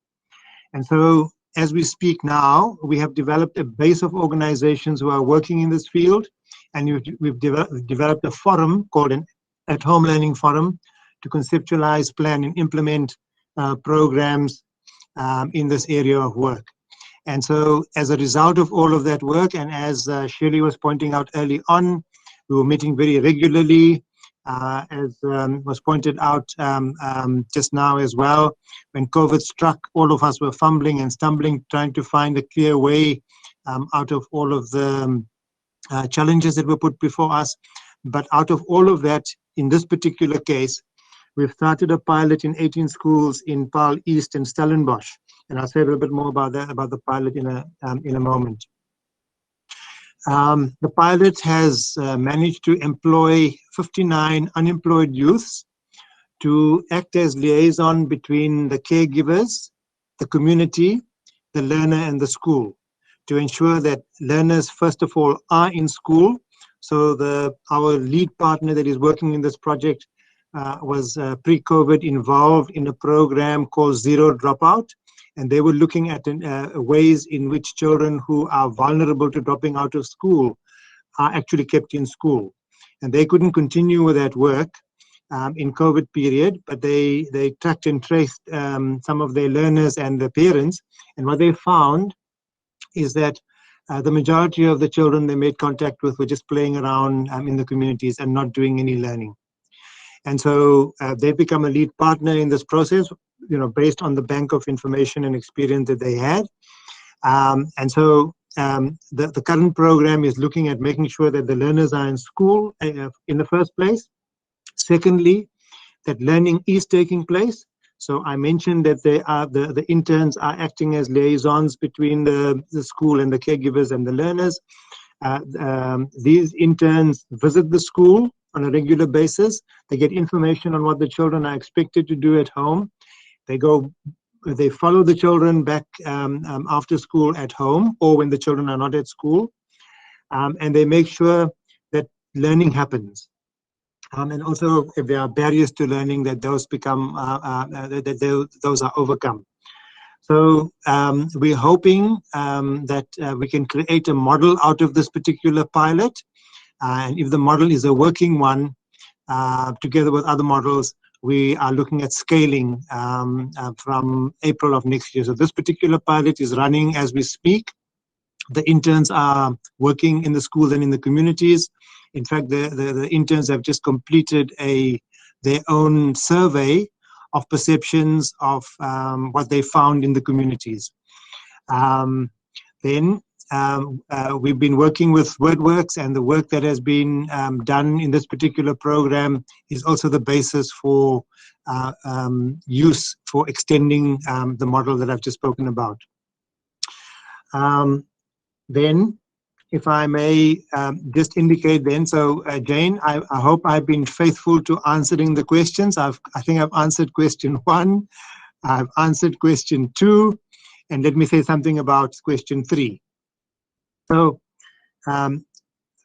And so, as we speak now, we have developed a base of organizations who are working in this field, and we've developed a forum called an at-home learning forum to conceptualize, plan, and implement programs in this area of work. And so, as a result of all of that work, and as Shirley was pointing out early on, we were meeting very regularly, as was pointed out just now as well. When COVID struck, all of us were fumbling and stumbling, trying to find a clear way out of all of the challenges that were put before us. But out of all of that, in this particular case, we've started a pilot in 18 schools in Paarl East and Stellenbosch. And I'll say a little bit more about that, about the pilot in a moment. The pilot has managed to employ 59 unemployed youths to act as liaison between the caregivers the community, the learner, and the school, to ensure that learners, first of all, are in school. So our lead partner that is working in this project was pre-COVID involved in a program called Zero Dropout, and they were looking at ways in which children who are vulnerable to dropping out of school are actually kept in school. And they couldn't continue with that work in COVID period, but they tracked and traced some of their learners and the parents, and what they found is that the majority of the children they made contact with were just playing around in the communities and not doing any learning. And so they've become a lead partner in this process, based on the bank of information and experience that they had. And so the current program is looking at making sure that the learners are in school in the first place. Secondly, that learning is taking place. So I mentioned that the interns are acting as liaisons between the school and the caregivers and the learners. These interns visit the school on a regular basis. They get information on what the children are expected to do at home. They follow the children back after school at home or when the children are not at school. And they make sure that learning happens. And also, if there are barriers to learning, that those become those are overcome. So we're hoping that we can create a model out of this particular pilot, and if the model is a working one, together with other models, we are looking at scaling from April of next year. So this particular pilot is running as we speak. The interns are working in the schools and in the communities. In fact, the interns have just completed their own survey of perceptions of what they found in the communities. Then we've been working with Wordworks, and the work that has been done in this particular program is also the basis for use for extending the model that I've just spoken about. Then, if I may just indicate then, so Jane, I hope I've been faithful to answering the questions. I think I've answered question 1, I've answered question 2, and let me say something about question 3. So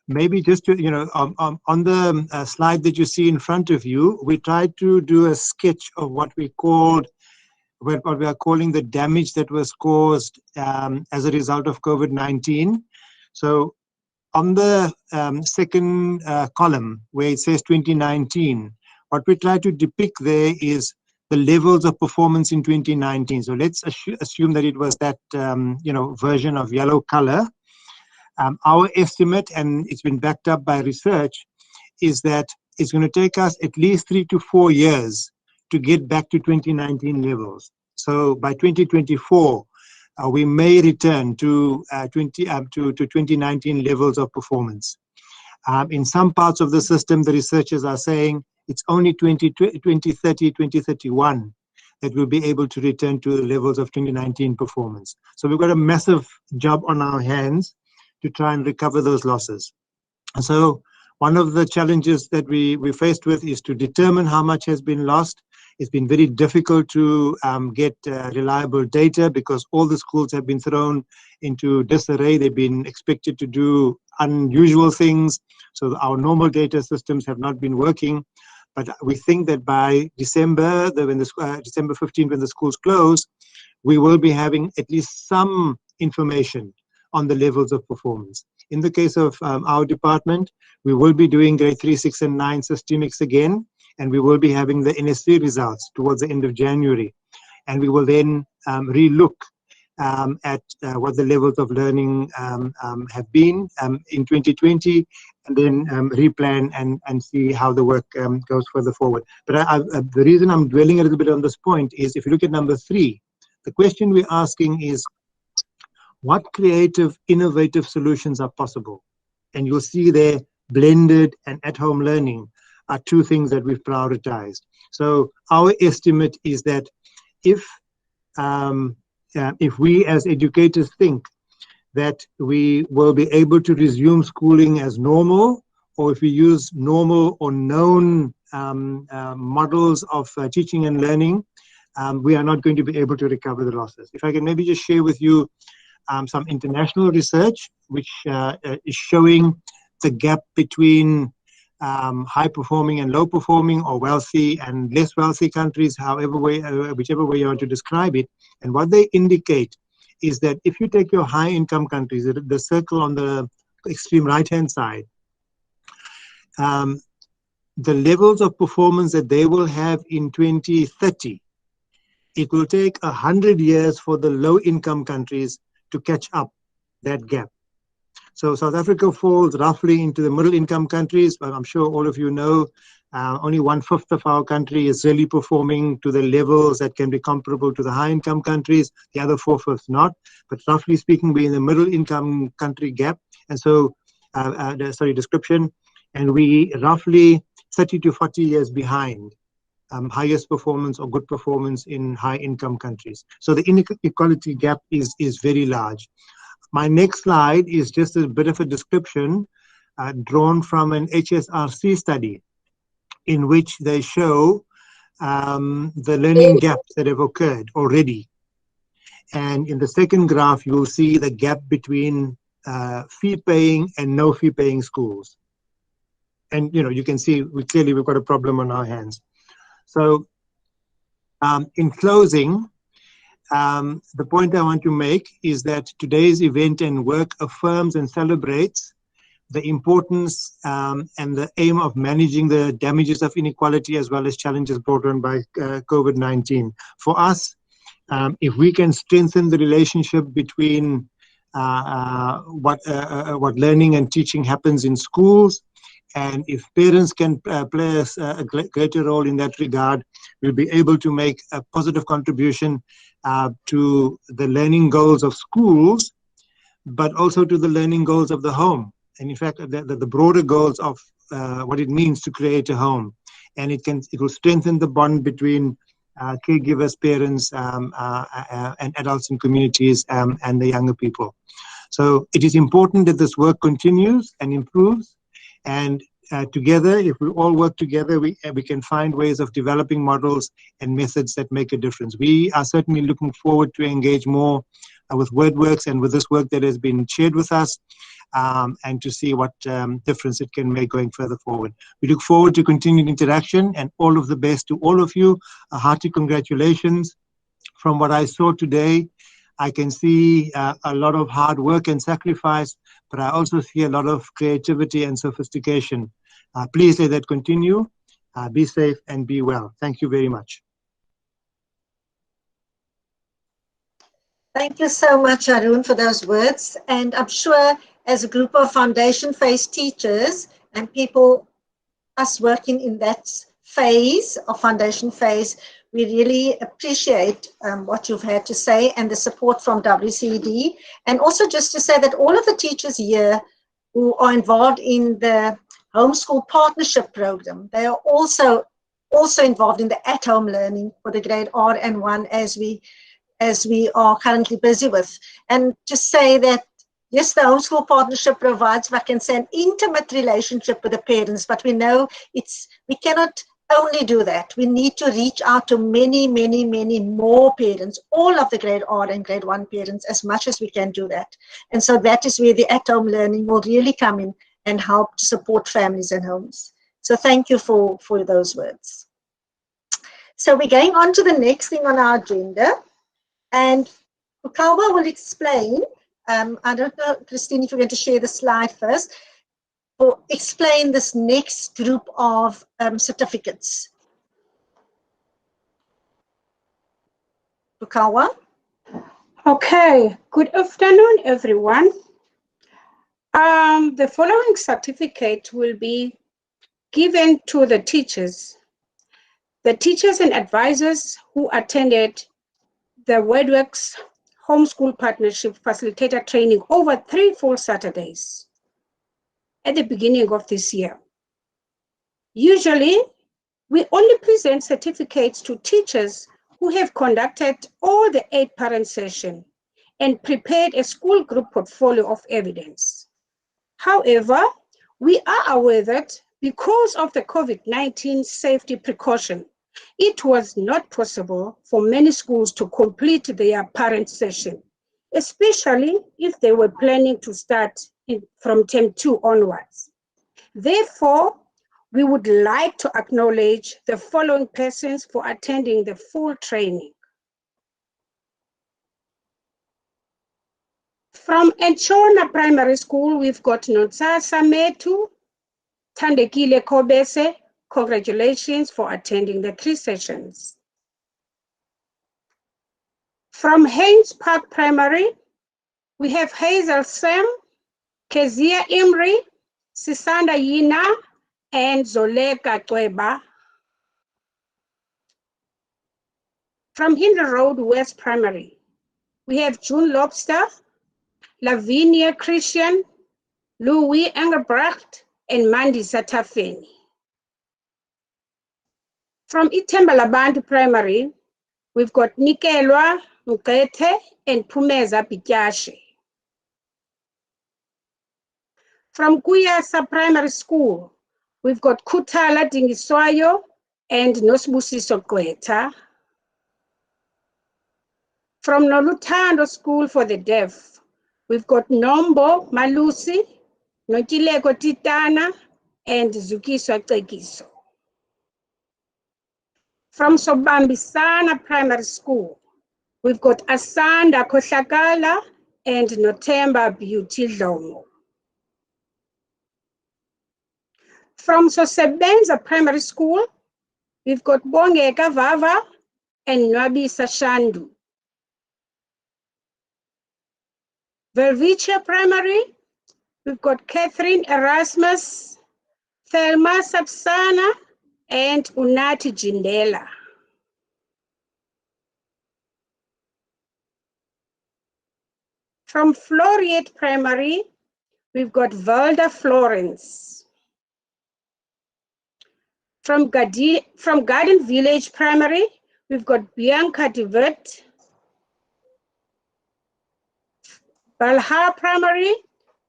maybe just to, on the slide that you see in front of you, we tried to do a sketch of what we are calling the damage that was caused as a result of COVID-19. So on the second column, where it says 2019, what we try to depict there is the levels of performance in 2019. So let's assume that it was that version of yellow color. Our estimate, and it's been backed up by research, is that it's going to take us at least 3 to 4 years to get back to 2019 levels. So by 2024, we may return to 2019 levels of performance. In some parts of the system, the researchers are saying it's only 2030, 2031 that we'll be able to return to the levels of 2019 performance. So we've got a massive job on our hands to try and recover those losses. And so one of the challenges that we're faced with is to determine how much has been lost. It's been very difficult to get reliable data because all the schools have been thrown into disarray. They've been expected to do unusual things. So our normal data systems have not been working. But we think that by December, December 15th, when the schools close, we will be having at least some information on the levels of performance. In the case of our department, we will be doing grade 3, 6, and 9 systemics again, and we will be having the NS3 results towards the end of January. And we will then re-look at what the levels of learning have been in 2020, and then replan and see how the work goes further forward. But the reason I'm dwelling a little bit on this point is if you look at number 3, the question we're asking is, what creative, innovative solutions are possible? And you'll see there, blended and at-home learning are 2 things that we've prioritized. So our estimate is that if we as educators think that we will be able to resume schooling as normal, or if we use normal or known models of teaching and learning, we are not going to be able to recover the losses. If I can maybe just share with you some international research, which is showing the gap between high performing and low performing, or wealthy and less wealthy countries, however way, whichever way you want to describe it. And what they indicate is that if you take your high income countries, the circle on the extreme right hand side, the levels of performance that they will have in 2030, it will take 100 years for the low income countries to catch up that gap. So South Africa falls roughly into the middle income countries, but I'm sure all of you know only 1/5 of our country is really performing to the levels that can be comparable to the high income countries, the other 4/5 not. But roughly speaking, we're in the middle income country gap. And so, description, and we roughly 30 to 40 years behind highest performance or good performance in high income countries. So the inequality gap is very large. My next slide is just a bit of a description drawn from an HSRC study in which they show the learning gaps that have occurred already. And in the second graph, you will see the gap between fee-paying and no fee-paying schools. And you can see we've got a problem on our hands. So in closing, the point I want to make is that today's event and work affirms and celebrates the importance and the aim of managing the damages of inequality as well as challenges brought on by COVID-19. For us, if we can strengthen the relationship between what learning and teaching happens in schools, and if parents can play a greater role in that regard, we'll be able to make a positive contribution to the learning goals of schools, but also to the learning goals of the home. And in fact, the broader goals of what it means to create a home. And it will strengthen the bond between caregivers, parents, and adults in communities and the younger people. So it is important that this work continues and improves. And together, if we all work together, we can find ways of developing models and methods that make a difference. We are certainly looking forward to engage more with Wordworks and with this work that has been shared with us, and to see what difference it can make going further forward. We look forward to continued interaction, and all of the best to all of you. A hearty congratulations. From what I saw today, I can see a lot of hard work and sacrifice, but I also see a lot of creativity and sophistication. Please let that continue. Be safe and be well. Thank you very much. Thank you so much, Arun, for those words. And I'm sure as a group of foundation phase teachers and people, us working in that phase of foundation phase, we really appreciate what you've had to say and the support from WCD. And also just to say that all of the teachers here who are involved in the homeschool partnership program, they are also involved in the at-home learning for the grade R and 1 as we are currently busy with. And to say that, yes, the homeschool partnership provides, if I can say, an intimate relationship with the parents, but we know we cannot only do that. We need to reach out to many, many, many more parents, all of the grade R and grade 1 parents, as much as we can do that. And so that is where the at-home learning will really come in and help to support families and homes. So thank you for those words. So we're going on to the next thing on our agenda. And Fukawa will explain, I don't know, Christine, if you're going to share the slide first, or explain this next group of certificates. Fukawa? Okay, good afternoon, everyone. The following certificate will be given to the teachers and advisors who attended the Wordworks Homeschool Partnership Facilitator Training over 3 full Saturdays at the beginning of this year. Usually, we only present certificates to teachers who have conducted all the 8 parent sessions and prepared a school group portfolio of evidence. However, we are aware that because of the COVID-19 safety precaution, It was not possible for many schools to complete their parent session, especially if they were planning to start from term 2 onwards. Therefore, we would like to acknowledge the following persons for attending the full training. From Enchona Primary School, we've got Nonsasa Metu, Tandekile Kobese. Congratulations for attending the 3 sessions. From Haynes Park Primary, we have Hazel Sam, Kezia Imri, Sisanda Yina, and Zoleka Tweba. From Hinder Road West Primary, we have June Lobster, Lavinia Christian, Louis Engelbrecht, and Mandy Satafeni. From Itembalaband Primary, we've got Nikelwa Mukete and Pumeza Pityashe. From Kuyasa Primary School, we've got Kutala Dingiswayo and Nosbusiso Kweta. From Nolutando School for the Deaf, we've got Nombo Malusi, Nokileko Titana, and Zukiso Tekiso. From Sobambisana Primary School, we've got Asanda Koshakala and Notemba Beauty Lomo. From Sosebenza Primary School, we've got Bongeka Vava and Nwabisa Shandu. Velvicia Primary, we've got Catherine Erasmus, Thelma Sapsana, and Unati Jindela. From Floriet Primary, we've got Valda Florence. From Garden Village Primary, we've got Bianca Divert. Balha Primary,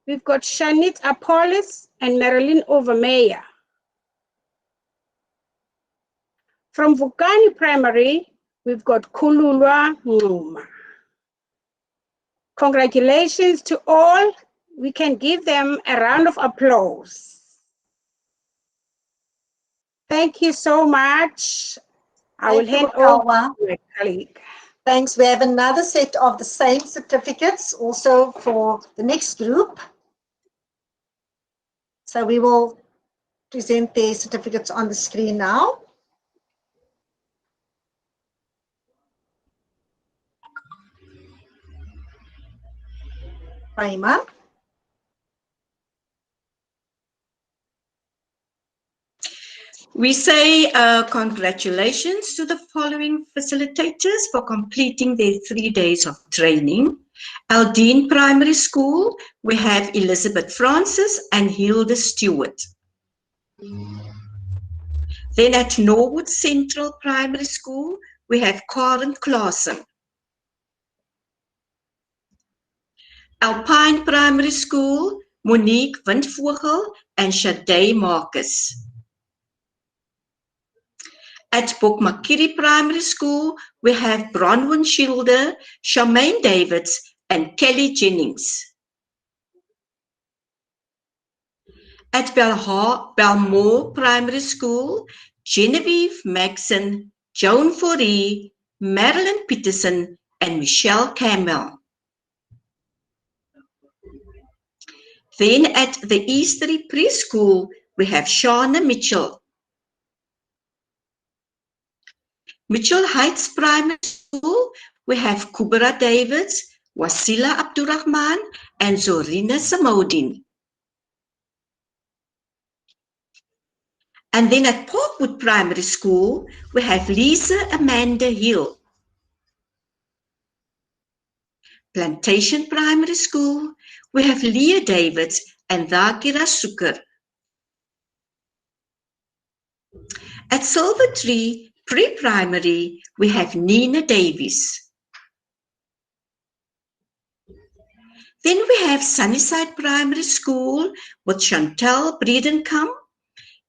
we've got Shanit Apollos and Marilyn Overmeyer. From Vukani Primary, we've got Kululwa Nguma. Congratulations to all. We can give them a round of applause. Thank you so much. I will hand over to my colleague. Thanks. We have another set of the same certificates also for the next group. So we will present their certificates on the screen now. Raima. We say congratulations to the following facilitators for completing their 3 days of training. Aldine Primary School, we have Elizabeth Francis and Hilda Stewart. Then at Norwood Central Primary School, we have Karen Claassen. Alpine Primary School, Monique Windvogel and Shade Marcus. At Bokmakiri Primary School, we have Bronwyn Schilder, Charmaine Davids, and Kelly Jennings. At Belmore Primary School, Genevieve Maxson, Joan Foree, Marilyn Peterson, and Michelle Campbell. Then at the Eastery Preschool, we have Shauna Mitchell. Mitchell Heights Primary School, we have Kubra Davids, Wasila Abdurrahman, and Zorina Samodin. And then at Parkwood Primary School, we have Lisa Amanda Hill. Plantation Primary School, we have Leah Davids and Dhakira Sukar. At Silver Tree Pre-Primary, we have Nina Davies. Then we have Sunnyside Primary School with Chantal Bredenkamp,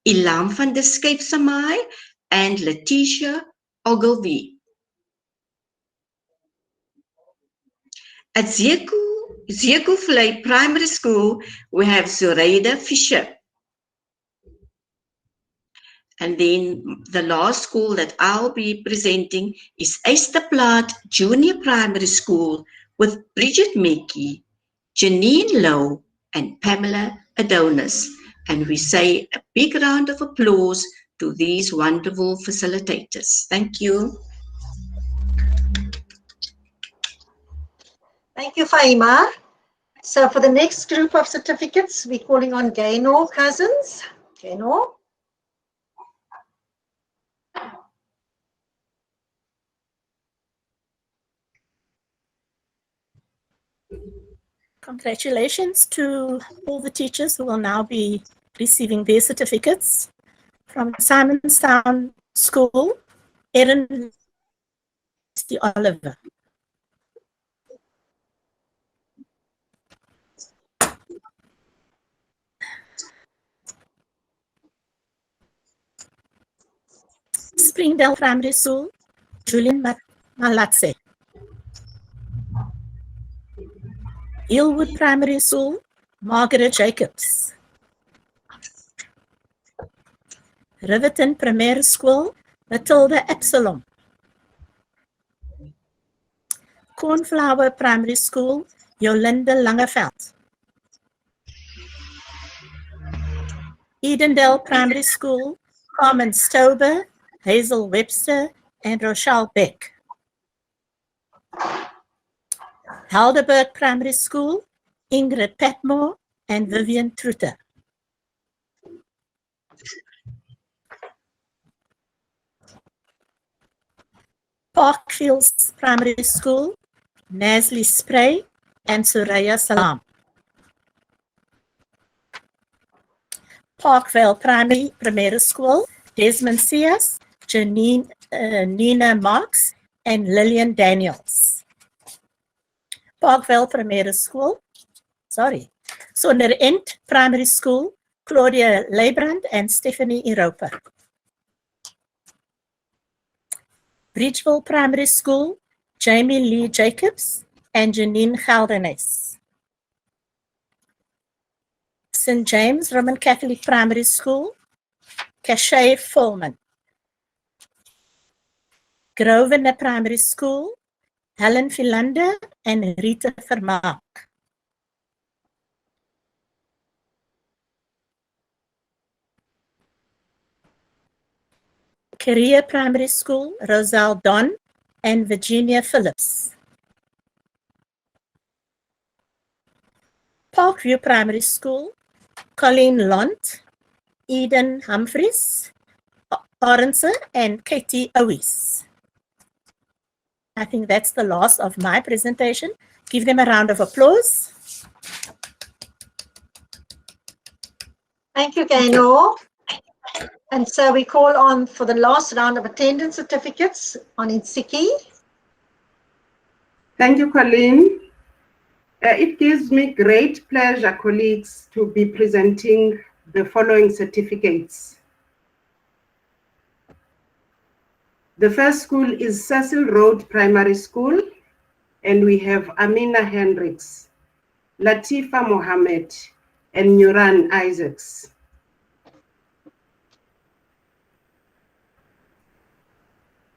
Ilam van der Skype Samai, and Letitia Ogilvie. At Zeku Vlei Primary School, we have Zoraida Fisher. And then the last school that I'll be presenting is Eysterplaat Junior Primary School with Bridget Mackey, Janine Lowe, and Pamela Adonis. And we say a big round of applause to these wonderful facilitators. Thank you. Thank you, Faima. So for the next group of certificates, we're calling on Gaynor Cousins. Gaynor. Congratulations to all the teachers who will now be receiving their certificates. From Simonstown School, Erin Oliver. Springdale Primary School, Julian Malatse. Hillwood Primary School, Margaret Jacobs. Riverton Primary School, Matilda Epsilon. Cornflower Primary School, Yolinda Langeveld. Edendale Primary School, Carmen Stober, Hazel Webster, and Rochelle Beck. Helderberg Primary School, Ingrid Patmore and Vivian Truter. Parkfields Primary School, Nasli Spray and Suraya Salam. Parkvale Primary School, Desmond Sias, Nina Marks, and Lillian Daniels. Parkvale Primary School, Sonderend Primary School, Claudia Leibrand and Stephanie Iropa. Bridgeville Primary School, Jamie Lee Jacobs and Janine Geldernes. St. James Roman Catholic Primary School, Kashay Fullman. Grosvenor Primary School, Helen Philander and Rita Vermaak. Career Primary School, Roselle Don and Virginia Phillips. Parkview Primary School, Colleen Lont, Eden Humphries, Orense and Katie Owis. I think that's the last of my presentation. Give them a round of applause. Thank you, Gaynor. And so we call on for the last round of attendance certificates on Insiki. Thank you, Colleen. It gives me great pleasure, colleagues, to be presenting the following certificates. The first school is Cecil Road Primary School, and we have Amina Hendricks, Latifa Mohammed, and Nuran Isaacs.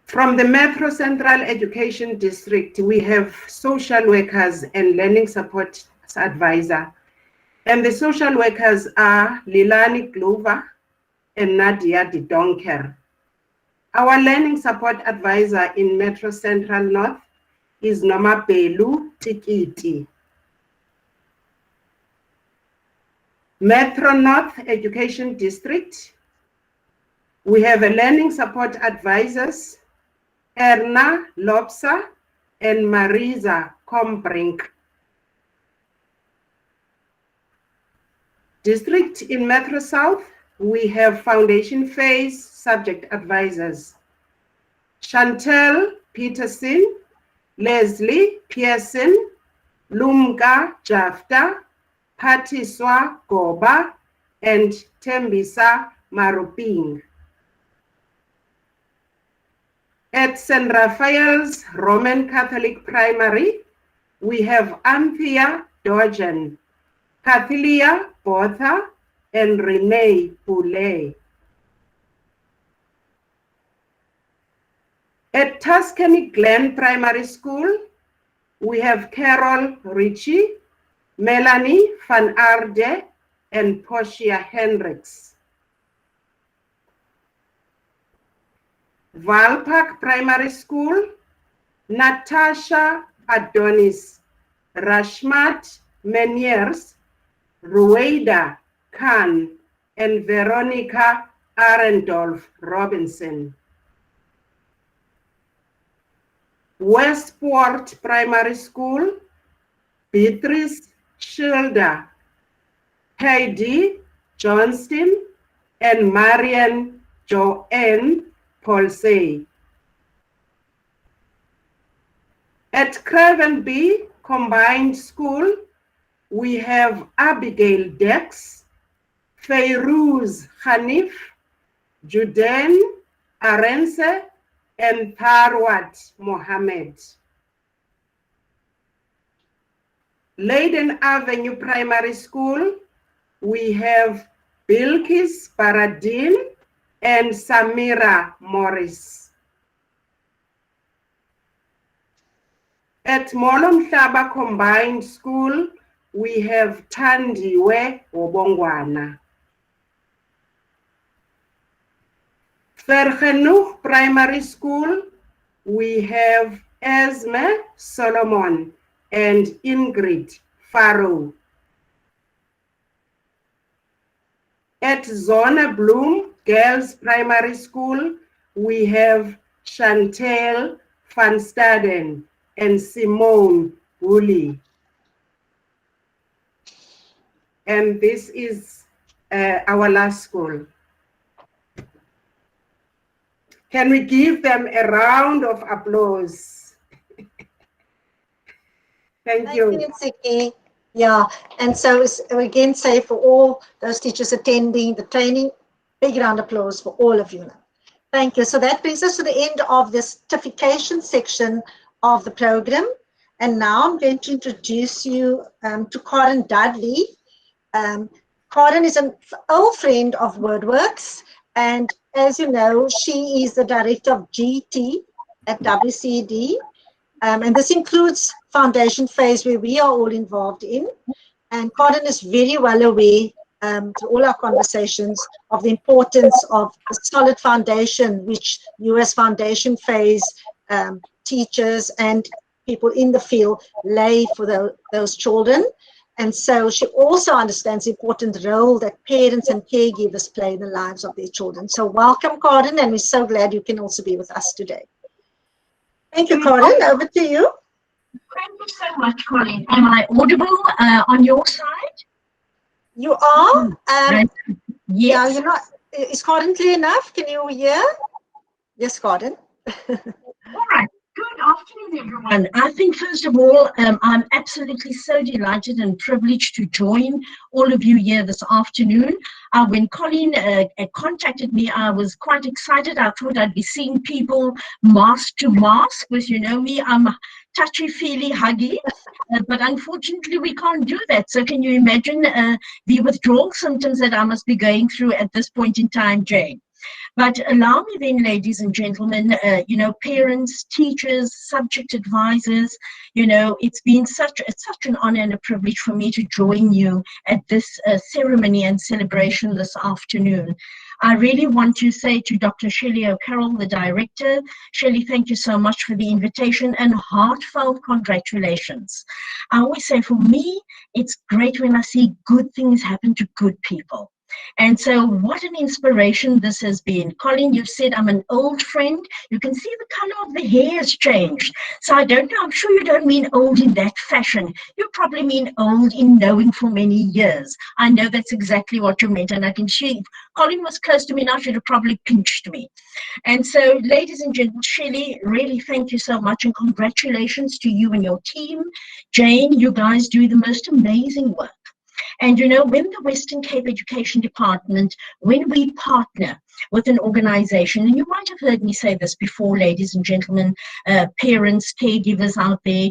From the Metro Central Education District, we have social workers and learning support advisor. And the social workers are Lilani Glover and Nadia Didonker. Our learning support advisor in Metro Central North is Noma Belu Tikiti. Metro North Education District, we have a learning support advisors, Erna Lopsa and Marisa Kombrink. District in Metro South, we have foundation phase subject advisors, Chantel Peterson, Leslie Pearson, Lumka Jafta, Patiswa Goba, and Tembisa Maruping. At St. Raphael's Roman Catholic Primary, we have Anthea Dogen, Cathilia Botha, and Renee Poulet. At Tuscany Glen Primary School, we have Carol Ritchie, Melanie van Aarde, and Portia Hendricks. Valpark Primary School, Natasha Adonis, Rashmat Meniers, Rueda Khan, and Veronica Arendolf Robinson. Westport Primary School, Beatrice Schilder, Heidi Johnston, and Marian Joanne Polsey. At Cravenby Combined School, we have Abigail Dex, Feyrouz Hanif, Juden Arense, and Tharwat Mohammed. Leiden Avenue Primary School, we have Bilkis Paradin and Samira Morris. At Molomhlaba Combined School, we have Tandiwe Obongwana. Vergenoeg Primary School, we have Esme Solomon and Ingrid Farrow. At Zonnebloem Girls Primary School, we have Chantel van Staden and Simone Woolley. And this is our last school. Can we give them a round of applause? Thank you. Tsiki. Yeah, and so again, say for all those teachers attending the training, big round of applause for all of you now. Thank you. So that brings us to the end of the certification section of the program. And now I'm going to introduce you to Karen Dudley. Karen is an old friend of Wordworks. And as you know, she is the director of GT at WCD. And this includes foundation phase where we are all involved in. And Karen is very well aware through all our conversations of the importance of a solid foundation, which you as foundation phase teachers and people in the field lay for those children. And so she also understands the important role that parents and caregivers play in the lives of their children. So welcome, Karen, and we're so glad you can also be with us today. Thank you, Karen. Over to you. Thank you so much, Colleen. Am I audible on your side? You are. Yes. Yeah, you're not. Is Karen clear enough? Can you hear? Yes, Karen. All right. Good afternoon, everyone. I think, first of all, I'm absolutely so delighted and privileged to join all of you here this afternoon. When Colleen contacted me, I was quite excited. I thought I'd be seeing people mask to mask, because you know me, I'm touchy-feely, huggy, but unfortunately we can't do that. So can you imagine the withdrawal symptoms that I must be going through at this point in time, Jane? But allow me then, ladies and gentlemen, you know, parents, teachers, subject advisors, you know, it's such an honor and a privilege for me to join you at this ceremony and celebration this afternoon. I really want to say to Dr. Shelley O'Carroll, the director, Shelley, thank you so much for the invitation and heartfelt congratulations. I always say for me, it's great when I see good things happen to good people. And so what an inspiration this has been. Colleen, you've said I'm an old friend. You can see the color of the hair has changed. So I don't know, I'm sure you don't mean old in that fashion. You probably mean old in knowing for many years. I know that's exactly what you meant. And I can see, if Colleen was close to me now, she'd have probably pinched me. And so, ladies and gentlemen, Shelley, really thank you so much and congratulations to you and your team. Jane, you guys do the most amazing work. And you know, when the Western Cape Education Department, when we partner with an organization, and you might have heard me say this before, ladies and gentlemen, parents, caregivers out there,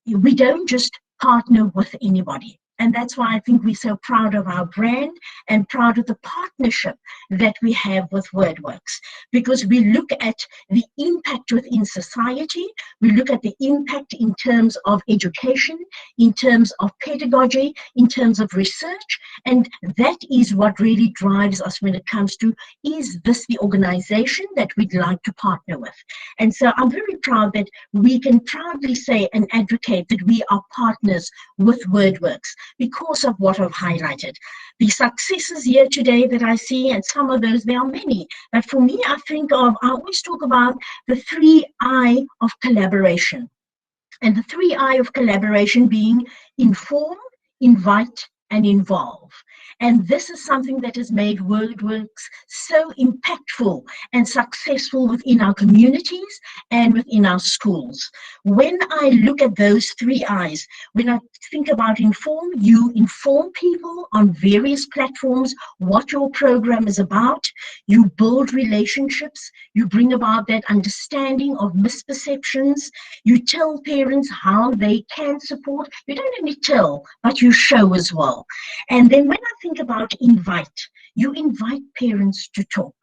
we don't just partner with anybody. And that's why I think we're so proud of our brand and proud of the partnership that we have with Wordworks, because we look at the impact within society, we look at the impact in terms of education, in terms of pedagogy, in terms of research, and that is what really drives us when it comes to, is this the organization that we'd like to partner with? And so I'm very proud that we can proudly say and advocate that we are partners with Wordworks, because of what I've highlighted. The successes here today that I see, and some of those, there are many, but for me, I always talk about the 3I of collaboration. And the 3I of collaboration being inform, invite, and involve. And this is something that has made Wordworks so impactful and successful within our communities and within our schools. When I look at those 3Is, when I think about inform, you inform people on various platforms what your program is about, you build relationships, you bring about that understanding of misperceptions, you tell parents how they can support. You don't only tell, but you show as well. And then when I think about invite, you invite parents to talk.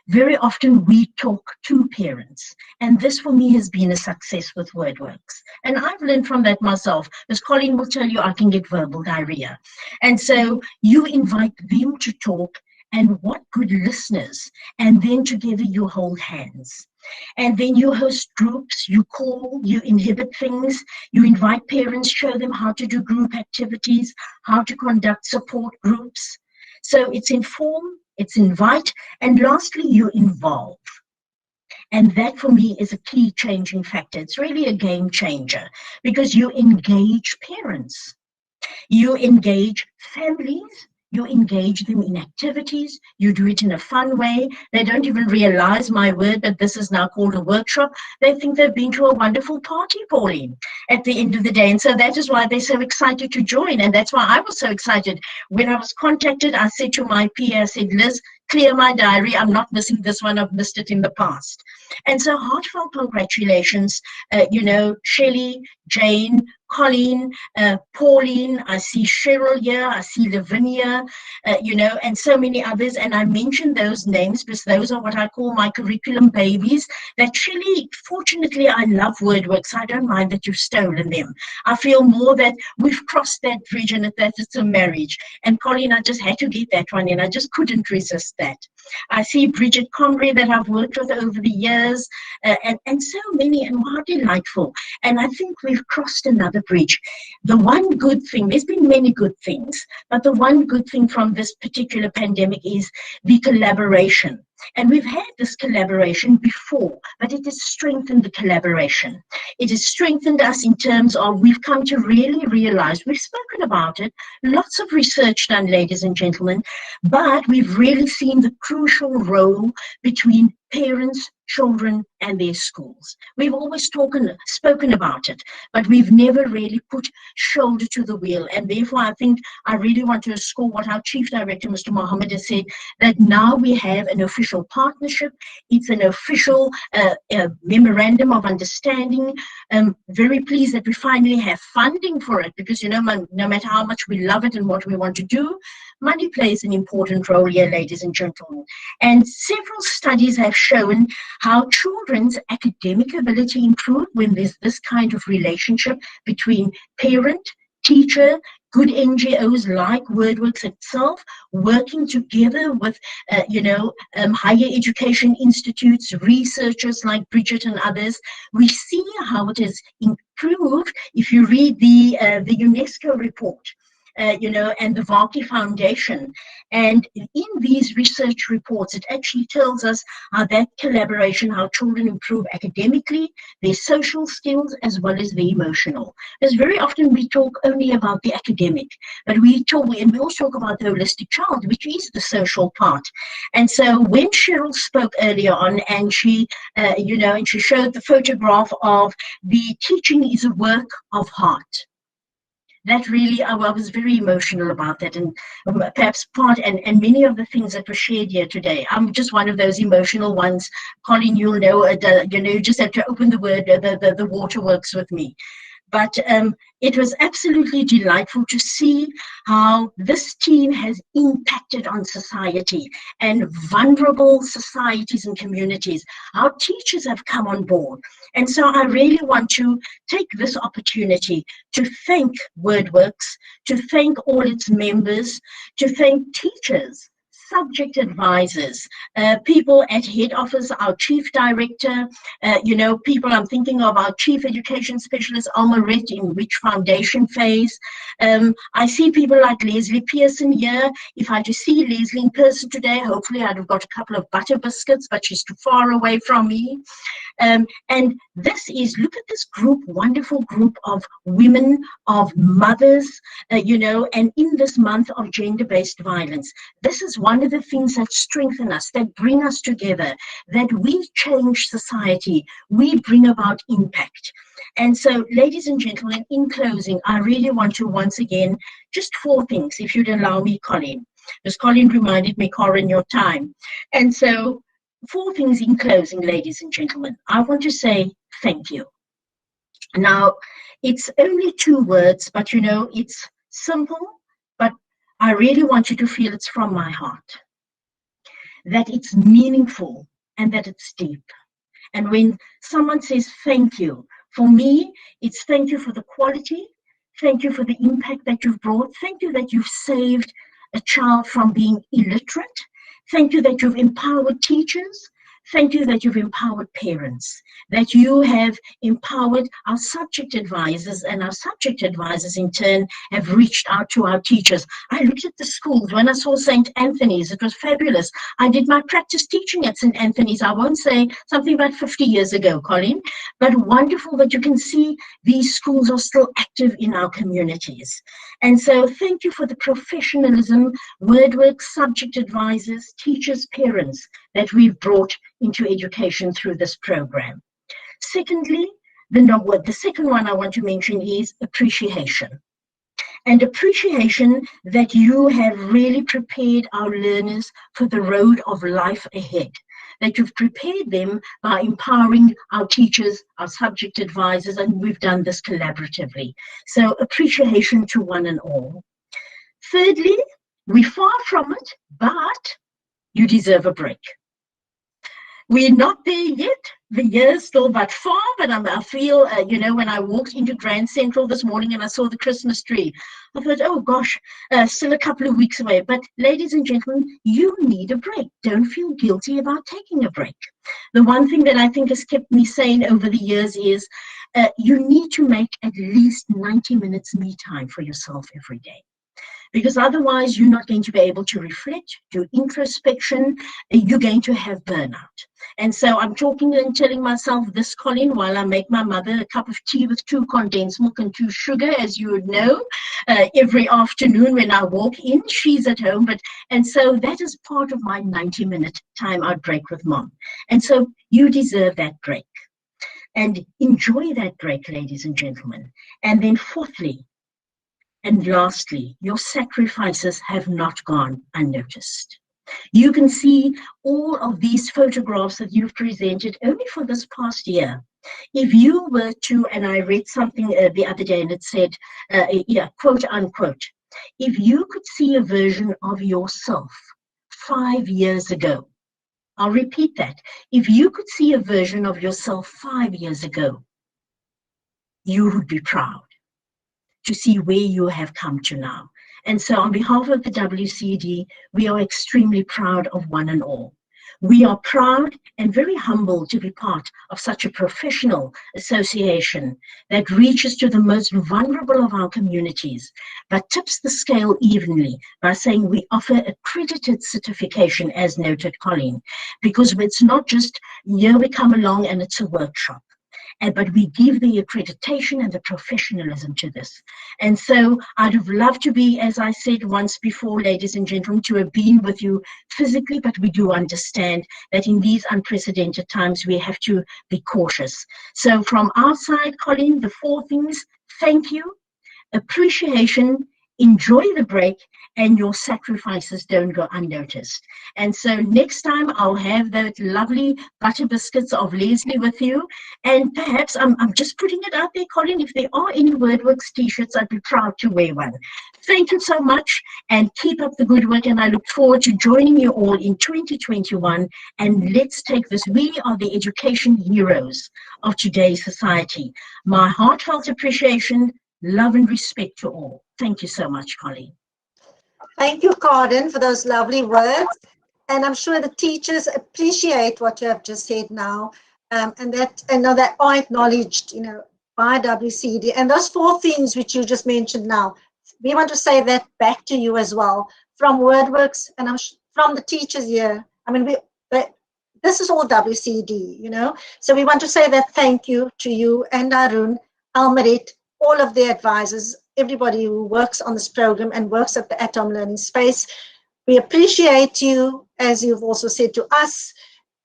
Very often we talk to parents, and this for me has been a success with Wordworks. And I've learned from that myself. As Colleen will tell you, I can get verbal diarrhea. And so you invite them to talk, and what good listeners, and then together you hold hands. And then you host groups, you call, you inhibit things, you invite parents, show them how to do group activities, how to conduct support groups. So it's inform, it's invite, and lastly, you involve. And that for me is a key changing factor. It's really a game changer, because you engage parents, you engage families, you engage them in activities, you do it in a fun way. They don't even realize, my word, that this is now called a workshop. They think they've been to a wonderful party, Pauline, at the end of the day. And so that is why they're so excited to join. And that's why I was so excited. When I was contacted, I said to my peer, I said, Liz, clear my diary. I'm not missing this one. I've missed it in the past. And so heartfelt congratulations, Shelley, Jane, Colleen, Pauline, I see Cheryl here, I see Lavinia, and so many others. And I mention those names because those are what I call my curriculum babies. That Shelley, fortunately, I love Wordworks. I don't mind that you've stolen them. I feel more that we've crossed that bridge and that it's a marriage. And Colleen, I just had to get that one in. I just couldn't resist that. I see Bridget Conry that I've worked with over the years, and so many, and how delightful. And I think we've crossed another bridge. The one good thing, there's been many good things, but the one good thing from this particular pandemic is the collaboration. And we've had this collaboration before, but it has strengthened the collaboration. It has strengthened us in terms of we've come to really realize, we've spoken about it, lots of research done, ladies and gentlemen, but we've really seen the crucial role between parents, children, and their schools. We've always spoken about it, but we've never really put shoulder to the wheel. And therefore, I think I really want to score what our Chief Director, Mr. Mohammed, has said, that now we have an official partnership. It's an official memorandum of understanding. Very pleased that we finally have funding for it, because, no matter how much we love it and what we want to do, money plays an important role here, ladies and gentlemen. And several studies have shown how children's academic ability improve when there's this kind of relationship between parent, teacher, good NGOs like Wordworks itself, working together with, higher education institutes, researchers like Bridget and others. We see how it has improved. If you read the UNESCO report, and the Valky Foundation. And in these research reports, it actually tells us how that collaboration, how children improve academically, their social skills, as well as their emotional. Because very often we talk only about the academic, but we also talk about the holistic child, which is the social part. And so when Cheryl spoke earlier on, and she, and she showed the photograph of the teaching is a work of heart. that really, I was very emotional about that, and perhaps and many of the things that were shared here today. I'm just one of those emotional ones. Colin, you'll know, you just have to open the word, the Waterworks with me. But it was absolutely delightful to see how this team has impacted on society and vulnerable societies and communities. Our teachers have come on board. And so I really want to take this opportunity to thank Wordworks, to thank all its members, to thank teachers, subject advisors, people at head office, our chief director, people I'm thinking of, our chief education specialist, Alma Rett, in which foundation phase. I see people like Leslie Pearson here. If I had to see Leslie in person today, hopefully I'd have got a couple of butter biscuits, but she's too far away from me. And this is, look at this group, wonderful group of women, of mothers, and in this month of gender-based violence, this is one of the things that strengthen us, that bring us together, that we change society, we bring about impact. And so, ladies and gentlemen, in closing, I really want to once again, just 4 things, if you'd allow me, Colin, because Colin reminded me, Corin, your time. And so, 4 things in closing, ladies and gentlemen. I want to say thank you. Now, it's only 2 words, but it's simple, but I really want you to feel it's from my heart, that it's meaningful and that it's deep. And when someone says thank you, for me, it's thank you for the quality, thank you for the impact that you've brought, thank you that you've saved a child from being illiterate, thank you that you've empowered teachers, thank you that you've empowered parents, that you have empowered our subject advisors, and our subject advisors in turn have reached out to our teachers. I looked at the schools. When I saw St. Anthony's, it was fabulous. I did my practice teaching at St. Anthony's, I won't say something about 50 years ago, Colin, but wonderful that you can see these schools are still active in our communities. And so thank you for the professionalism, Wordworks, subject advisors, teachers, parents that we've brought into education through this program. Secondly, the second one I want to mention is appreciation. And appreciation that you have really prepared our learners for the road of life ahead, that you've prepared them by empowering our teachers, our subject advisors, and we've done this collaboratively. So appreciation to one and all. Thirdly, we're far from it, but you deserve a break. We're not there yet. The year's still but far, but I feel, when I walked into Grand Central this morning and I saw the Christmas tree, I thought, oh gosh, still a couple of weeks away. But ladies and gentlemen, you need a break. Don't feel guilty about taking a break. The one thing that I think has kept me sane over the years is you need to make at least 90 minutes me time for yourself every day. Because otherwise you're not going to be able to reflect, do introspection, you're going to have burnout. And so I'm talking and telling myself this, Colin, while I make my mother a cup of tea with 2 condensed milk and 2 sugar, as you would know, every afternoon when I walk in, she's at home. And so that is part of my 90-minute time out break with mom. And so you deserve that break. And enjoy that break, ladies and gentlemen. And then fourthly, and lastly, your sacrifices have not gone unnoticed. You can see all of these photographs that you've presented only for this past year. If you were to, and I read something the other day and it said, quote unquote, if you could see a version of yourself 5 years ago, I'll repeat that. If you could see a version of yourself 5 years ago, you would be proud to see where you have come to now. And so on behalf of the WCD, we are extremely proud of one and all. We are proud and very humbled to be part of such a professional association that reaches to the most vulnerable of our communities, but tips the scale evenly by saying we offer accredited certification, as noted, Colleen, because it's not just, here we come along and it's a workshop. But we give the accreditation and the professionalism to this. And so I'd have loved to be, as I said once before, ladies and gentlemen, to have been with you physically, but we do understand that in these unprecedented times, we have to be cautious. So from our side, Colleen, the 4 things: thank you, appreciation, enjoy the break, and your sacrifices don't go unnoticed. And so next time I'll have that lovely butter biscuits of Leslie with you. And perhaps I'm just putting it out there, Colin, if there are any Wordworks t-shirts, I'd be proud to wear one. Thank you so much and keep up the good work. And I look forward to joining you all in 2021. And let's take this. We are the education heroes of today's society. My heartfelt appreciation, love and respect to all. Thank you so much, Colleen. Thank you, Cardin, for those lovely words. And I'm sure the teachers appreciate what you have just said now, and that are acknowledged, by WCD. And those 4 things which you just mentioned now, we want to say that back to you as well from Wordworks and from the teachers here. I mean, this is all WCD, So we want to say that thank you to you and Arun, Almerit, all of the advisors, everybody who works on this program and works at the at-home learning space. We appreciate you, as you've also said to us.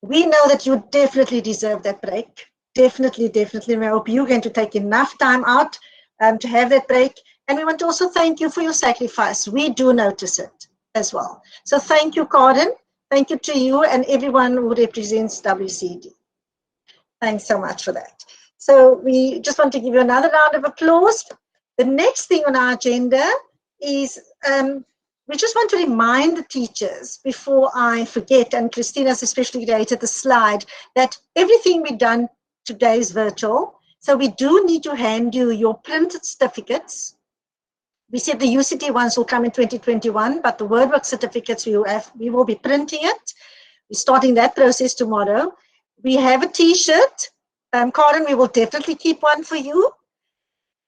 We know that you definitely deserve that break. Definitely, definitely. We hope you're going to take enough time out to have that break. And we want to also thank you for your sacrifice. We do notice it as well. So thank you, Cardin. Thank you to you and everyone who represents WCD. Thanks so much for that. So we just want to give you another round of applause. The next thing on our agenda is we just want to remind the teachers before I forget, and Christina's especially created the slide, that everything we've done today is virtual. So we do need to hand you your printed certificates. We said the UCT ones will come in 2021, but the Wordworks certificates we will be printing it. We're starting that process tomorrow. We have a t-shirt. Karen, we will definitely keep one for you.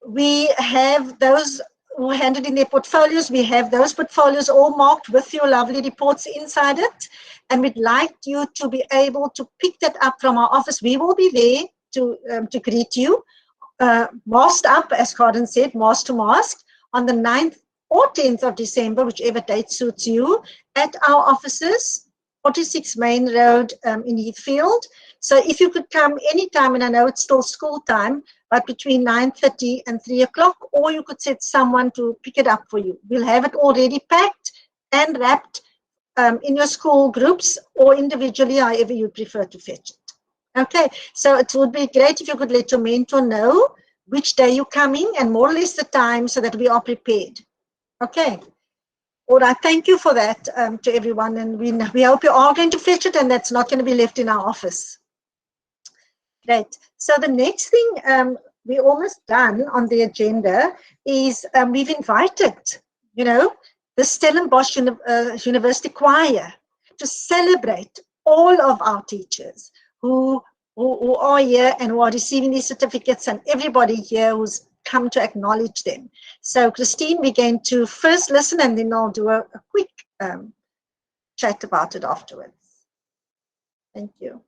We have those who handed in their portfolios. We have those portfolios all marked with your lovely reports inside it. And we'd like you to be able to pick that up from our office. We will be there to greet you, masked up, as Karen said, mask to mask, on the 9th or 10th of December, whichever date suits you, at our offices, 46 Main Road in Heathfield. So if you could come anytime, and I know it's still school time, but between 9:30 and 3 o'clock, or you could set someone to pick it up for you. We'll have it already packed and wrapped in your school groups or individually, however you prefer to fetch it. Okay, so it would be great if you could let your mentor know which day you're coming and more or less the time so that we are prepared. Okay. All right, thank you for that to everyone, and we hope you are going to fetch it and that's not going to be left in our office. Great. So the next thing we're almost done on the agenda is we've invited, the Stellenbosch University Choir to celebrate all of our teachers who are here and who are receiving these certificates, and everybody here who's come to acknowledge them. So Christine, we're going to first listen and then I'll do a quick chat about it afterwards. Thank you.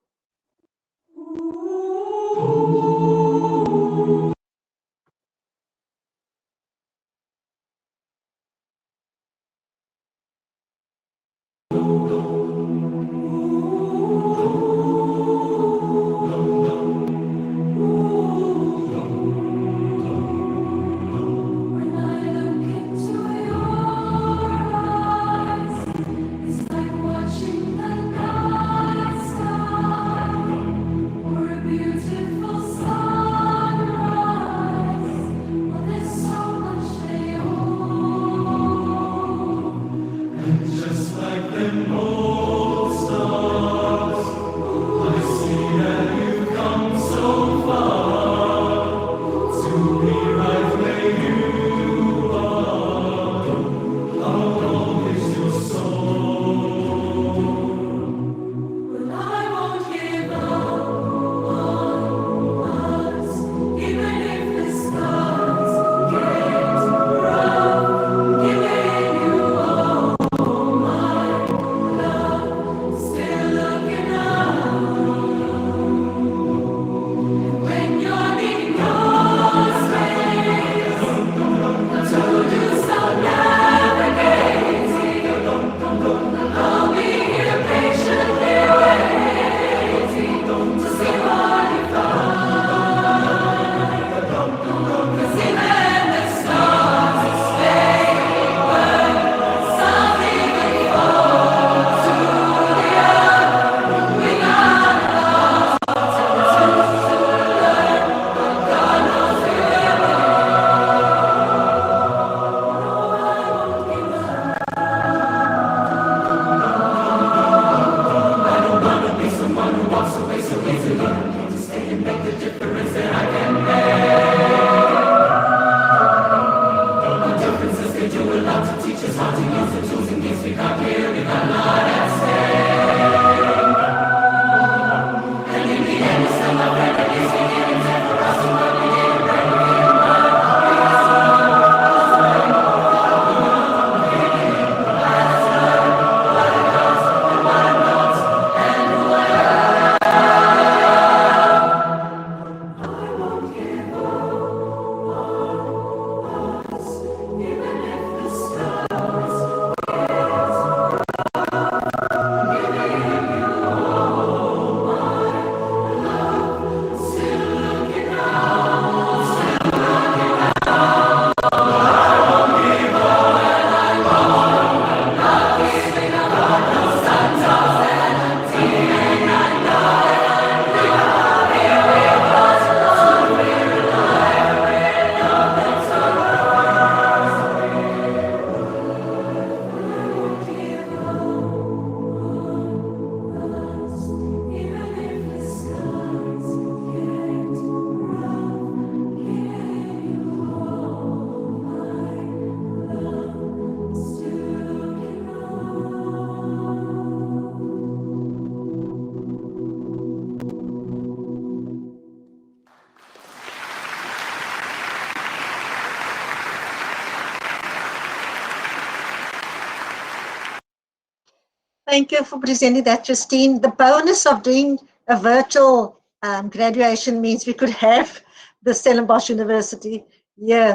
Thank you for presenting that, Justine. The bonus of doing a virtual graduation means we could have the Stellenbosch University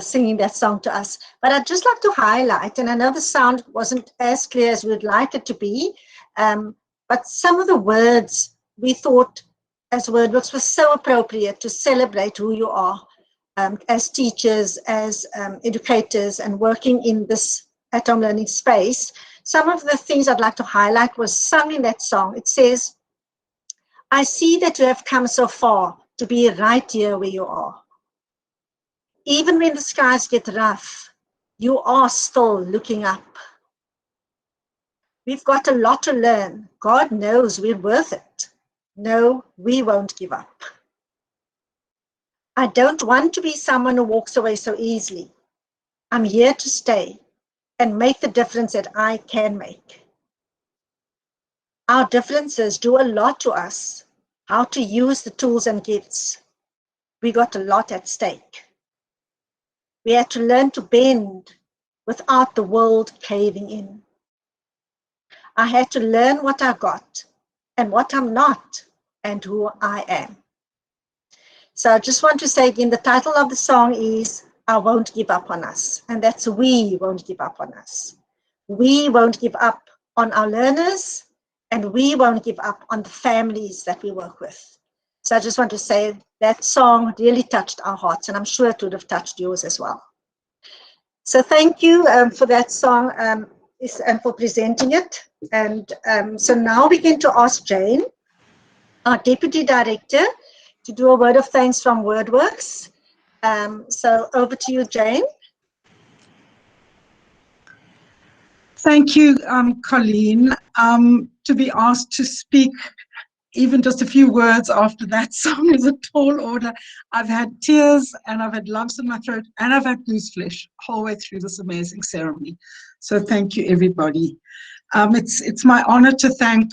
singing that song to us. But I'd just like to highlight, and I know the sound wasn't as clear as we'd like it to be, but some of the words we thought as Wordworks were so appropriate to celebrate who you are as teachers, as educators, and working in this at-home learning space. Some of the things I'd like to highlight was sung in that song. It says, I see that you have come so far to be right here where you are. Even when the skies get rough, you are still looking up. We've got a lot to learn. God knows we're worth it. No, we won't give up. I don't want to be someone who walks away so easily. I'm here to stay and make the difference that I can make. Our differences do a lot to us, how to use the tools and gifts. We got a lot at stake. We had to learn to bend without the world caving in. I had to learn what I got and what I'm not and who I am. So I just want to say again, the title of the song is I Won't Give Up on Us. And that's we won't give up on us. We won't give up on our learners, and we won't give up on the families that we work with. So I just want to say that song really touched our hearts, and I'm sure it would have touched yours as well. So thank you for that song and for presenting it. And so now we're going to ask Jane, our Deputy Director, to do a word of thanks from Wordworks. So over to you, Jane. Thank you, Colleen. To be asked to speak even just a few words after that song is a tall order. I've had tears and I've had lumps in my throat and I've had goose flesh the whole way through this amazing ceremony. So thank you, everybody. It's my honor to thank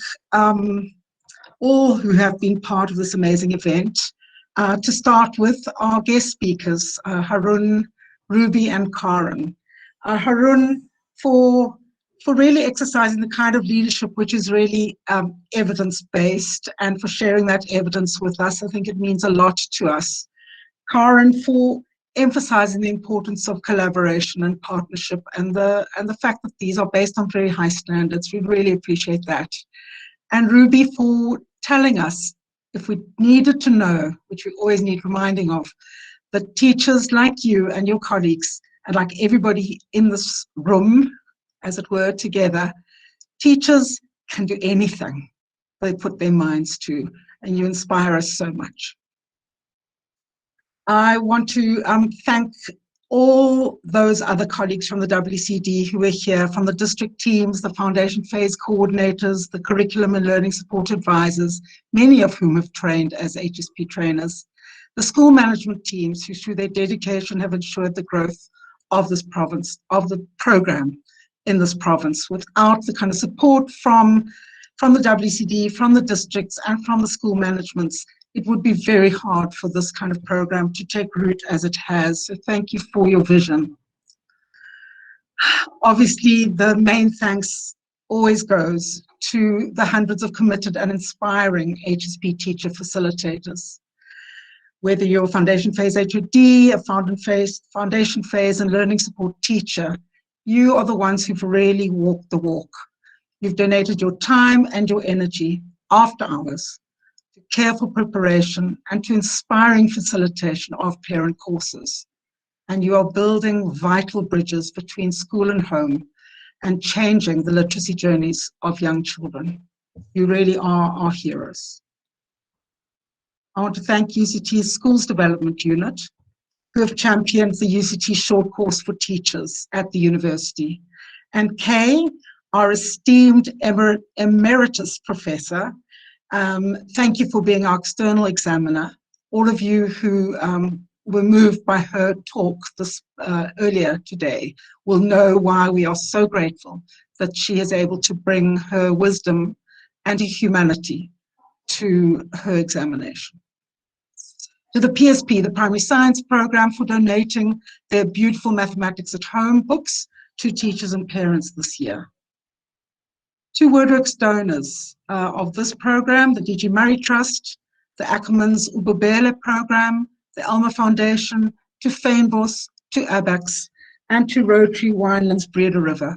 all who have been part of this amazing event. To start with our guest speakers, Harun, Ruby, and Karen. Harun, for really exercising the kind of leadership which is really evidence-based, and for sharing that evidence with us. I think it means a lot to us. Karen, for emphasizing the importance of collaboration and partnership, and the fact that these are based on very high standards. We really appreciate that. And Ruby, for telling us, if we needed to know, which we always need reminding of, that teachers like you and your colleagues, and like everybody in this room, as it were, together, teachers can do anything they put their minds to, and you inspire us so much. I want to thank all those other colleagues from the WCD who were here, from the district teams, the foundation phase coordinators, the curriculum and learning support advisors, many of whom have trained as HSP trainers, the school management teams who through their dedication have ensured the growth of this province, of the program in this province. Without the kind of support from the WCD, from the districts, and from the school managements, it would be very hard for this kind of program to take root as it has. So thank you for your vision. Obviously, the main thanks always goes to the hundreds of committed and inspiring HSP teacher facilitators. Whether you're a foundation phase HOD, a foundation phase and learning support teacher, you are the ones who've really walked the walk. You've donated your time and your energy after hours to careful preparation and to inspiring facilitation of parent courses. And you are building vital bridges between school and home and changing the literacy journeys of young children. You really are our heroes. I want to thank UCT's Schools Development Unit, who have championed the UCT short course for teachers at the university. And Kay, our esteemed emeritus professor, thank you for being our external examiner. All of you who were moved by her talk this earlier today will know why we are so grateful that she is able to bring her wisdom and her humanity to her examination. To the PSP, the Primary Science Program, for donating their beautiful Mathematics at Home books to teachers and parents this year. To Wordworks donors of this program, the DG Murray Trust, the Ackermans Ububele program, the Elmer Foundation, to Fynbos, to ABAX, and to Rotary Winelands Breda River.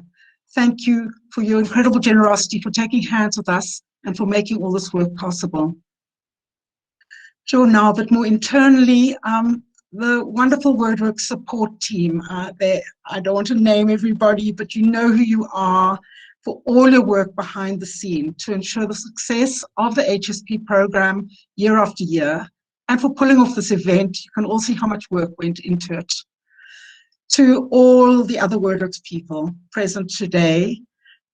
Thank you for your incredible generosity, for taking hands with us, and for making all this work possible. Sure, now, but more internally, the wonderful Wordworks support team. I don't want to name everybody, but you know who you are, for all your work behind the scene to ensure the success of the HSP program year after year, and for pulling off this event. You can all see how much work went into it. To all the other Wordworks people present today,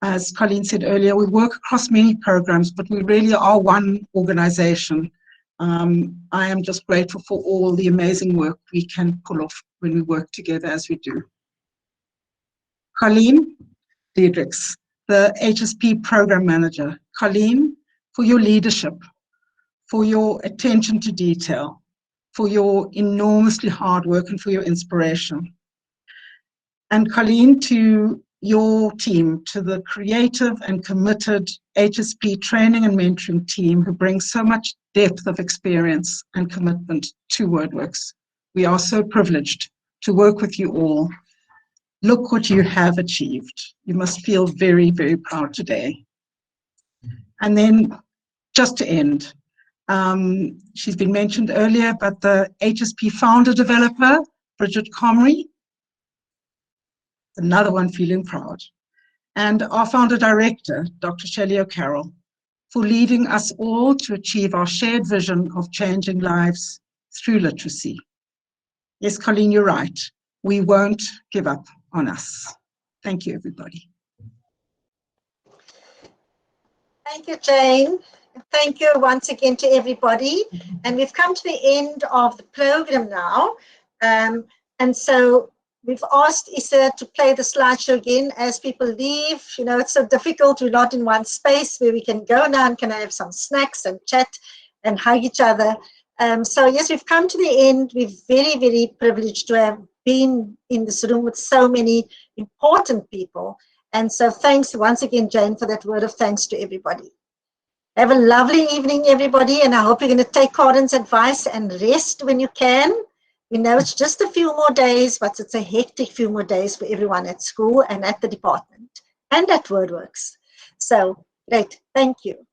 as Colleen said earlier, we work across many programs, but we really are one organization. I am just grateful for all the amazing work we can pull off when we work together as we do. Colleen Diedrichs, the HSP Program Manager. Colleen, for your leadership, for your attention to detail, for your enormously hard work, and for your inspiration. And Colleen, to your team, to the creative and committed HSP training and mentoring team who brings so much depth of experience and commitment to Wordworks. We are so privileged to work with you all. Look what you have achieved. You must feel very, very proud today. And then just to end, she's been mentioned earlier, but the HSP founder developer, Bridget Comrie, another one feeling proud. And our founder director, Dr. Shelley O'Carroll, for leading us all to achieve our shared vision of changing lives through literacy. Yes, Colleen, you're right. We won't give up on us. Thank you, everybody. Thank you, Jane. Thank you once again to everybody. And we've come to the end of the program now. And so we've asked Issa to play the slideshow again as people leave. You know, it's so difficult. We're not in one space where we can go now and can have some snacks and chat and hug each other. So yes, we've come to the end. We're very, very privileged to have been in this room with so many important people. And so thanks once again, Jane, for that word of thanks to everybody. Have a lovely evening, everybody, and I hope you're going to take Corin's advice and rest when you can. We know it's just a few more days, but it's a hectic few more days for everyone at school and at the department and at Wordworks. So, great. Thank you.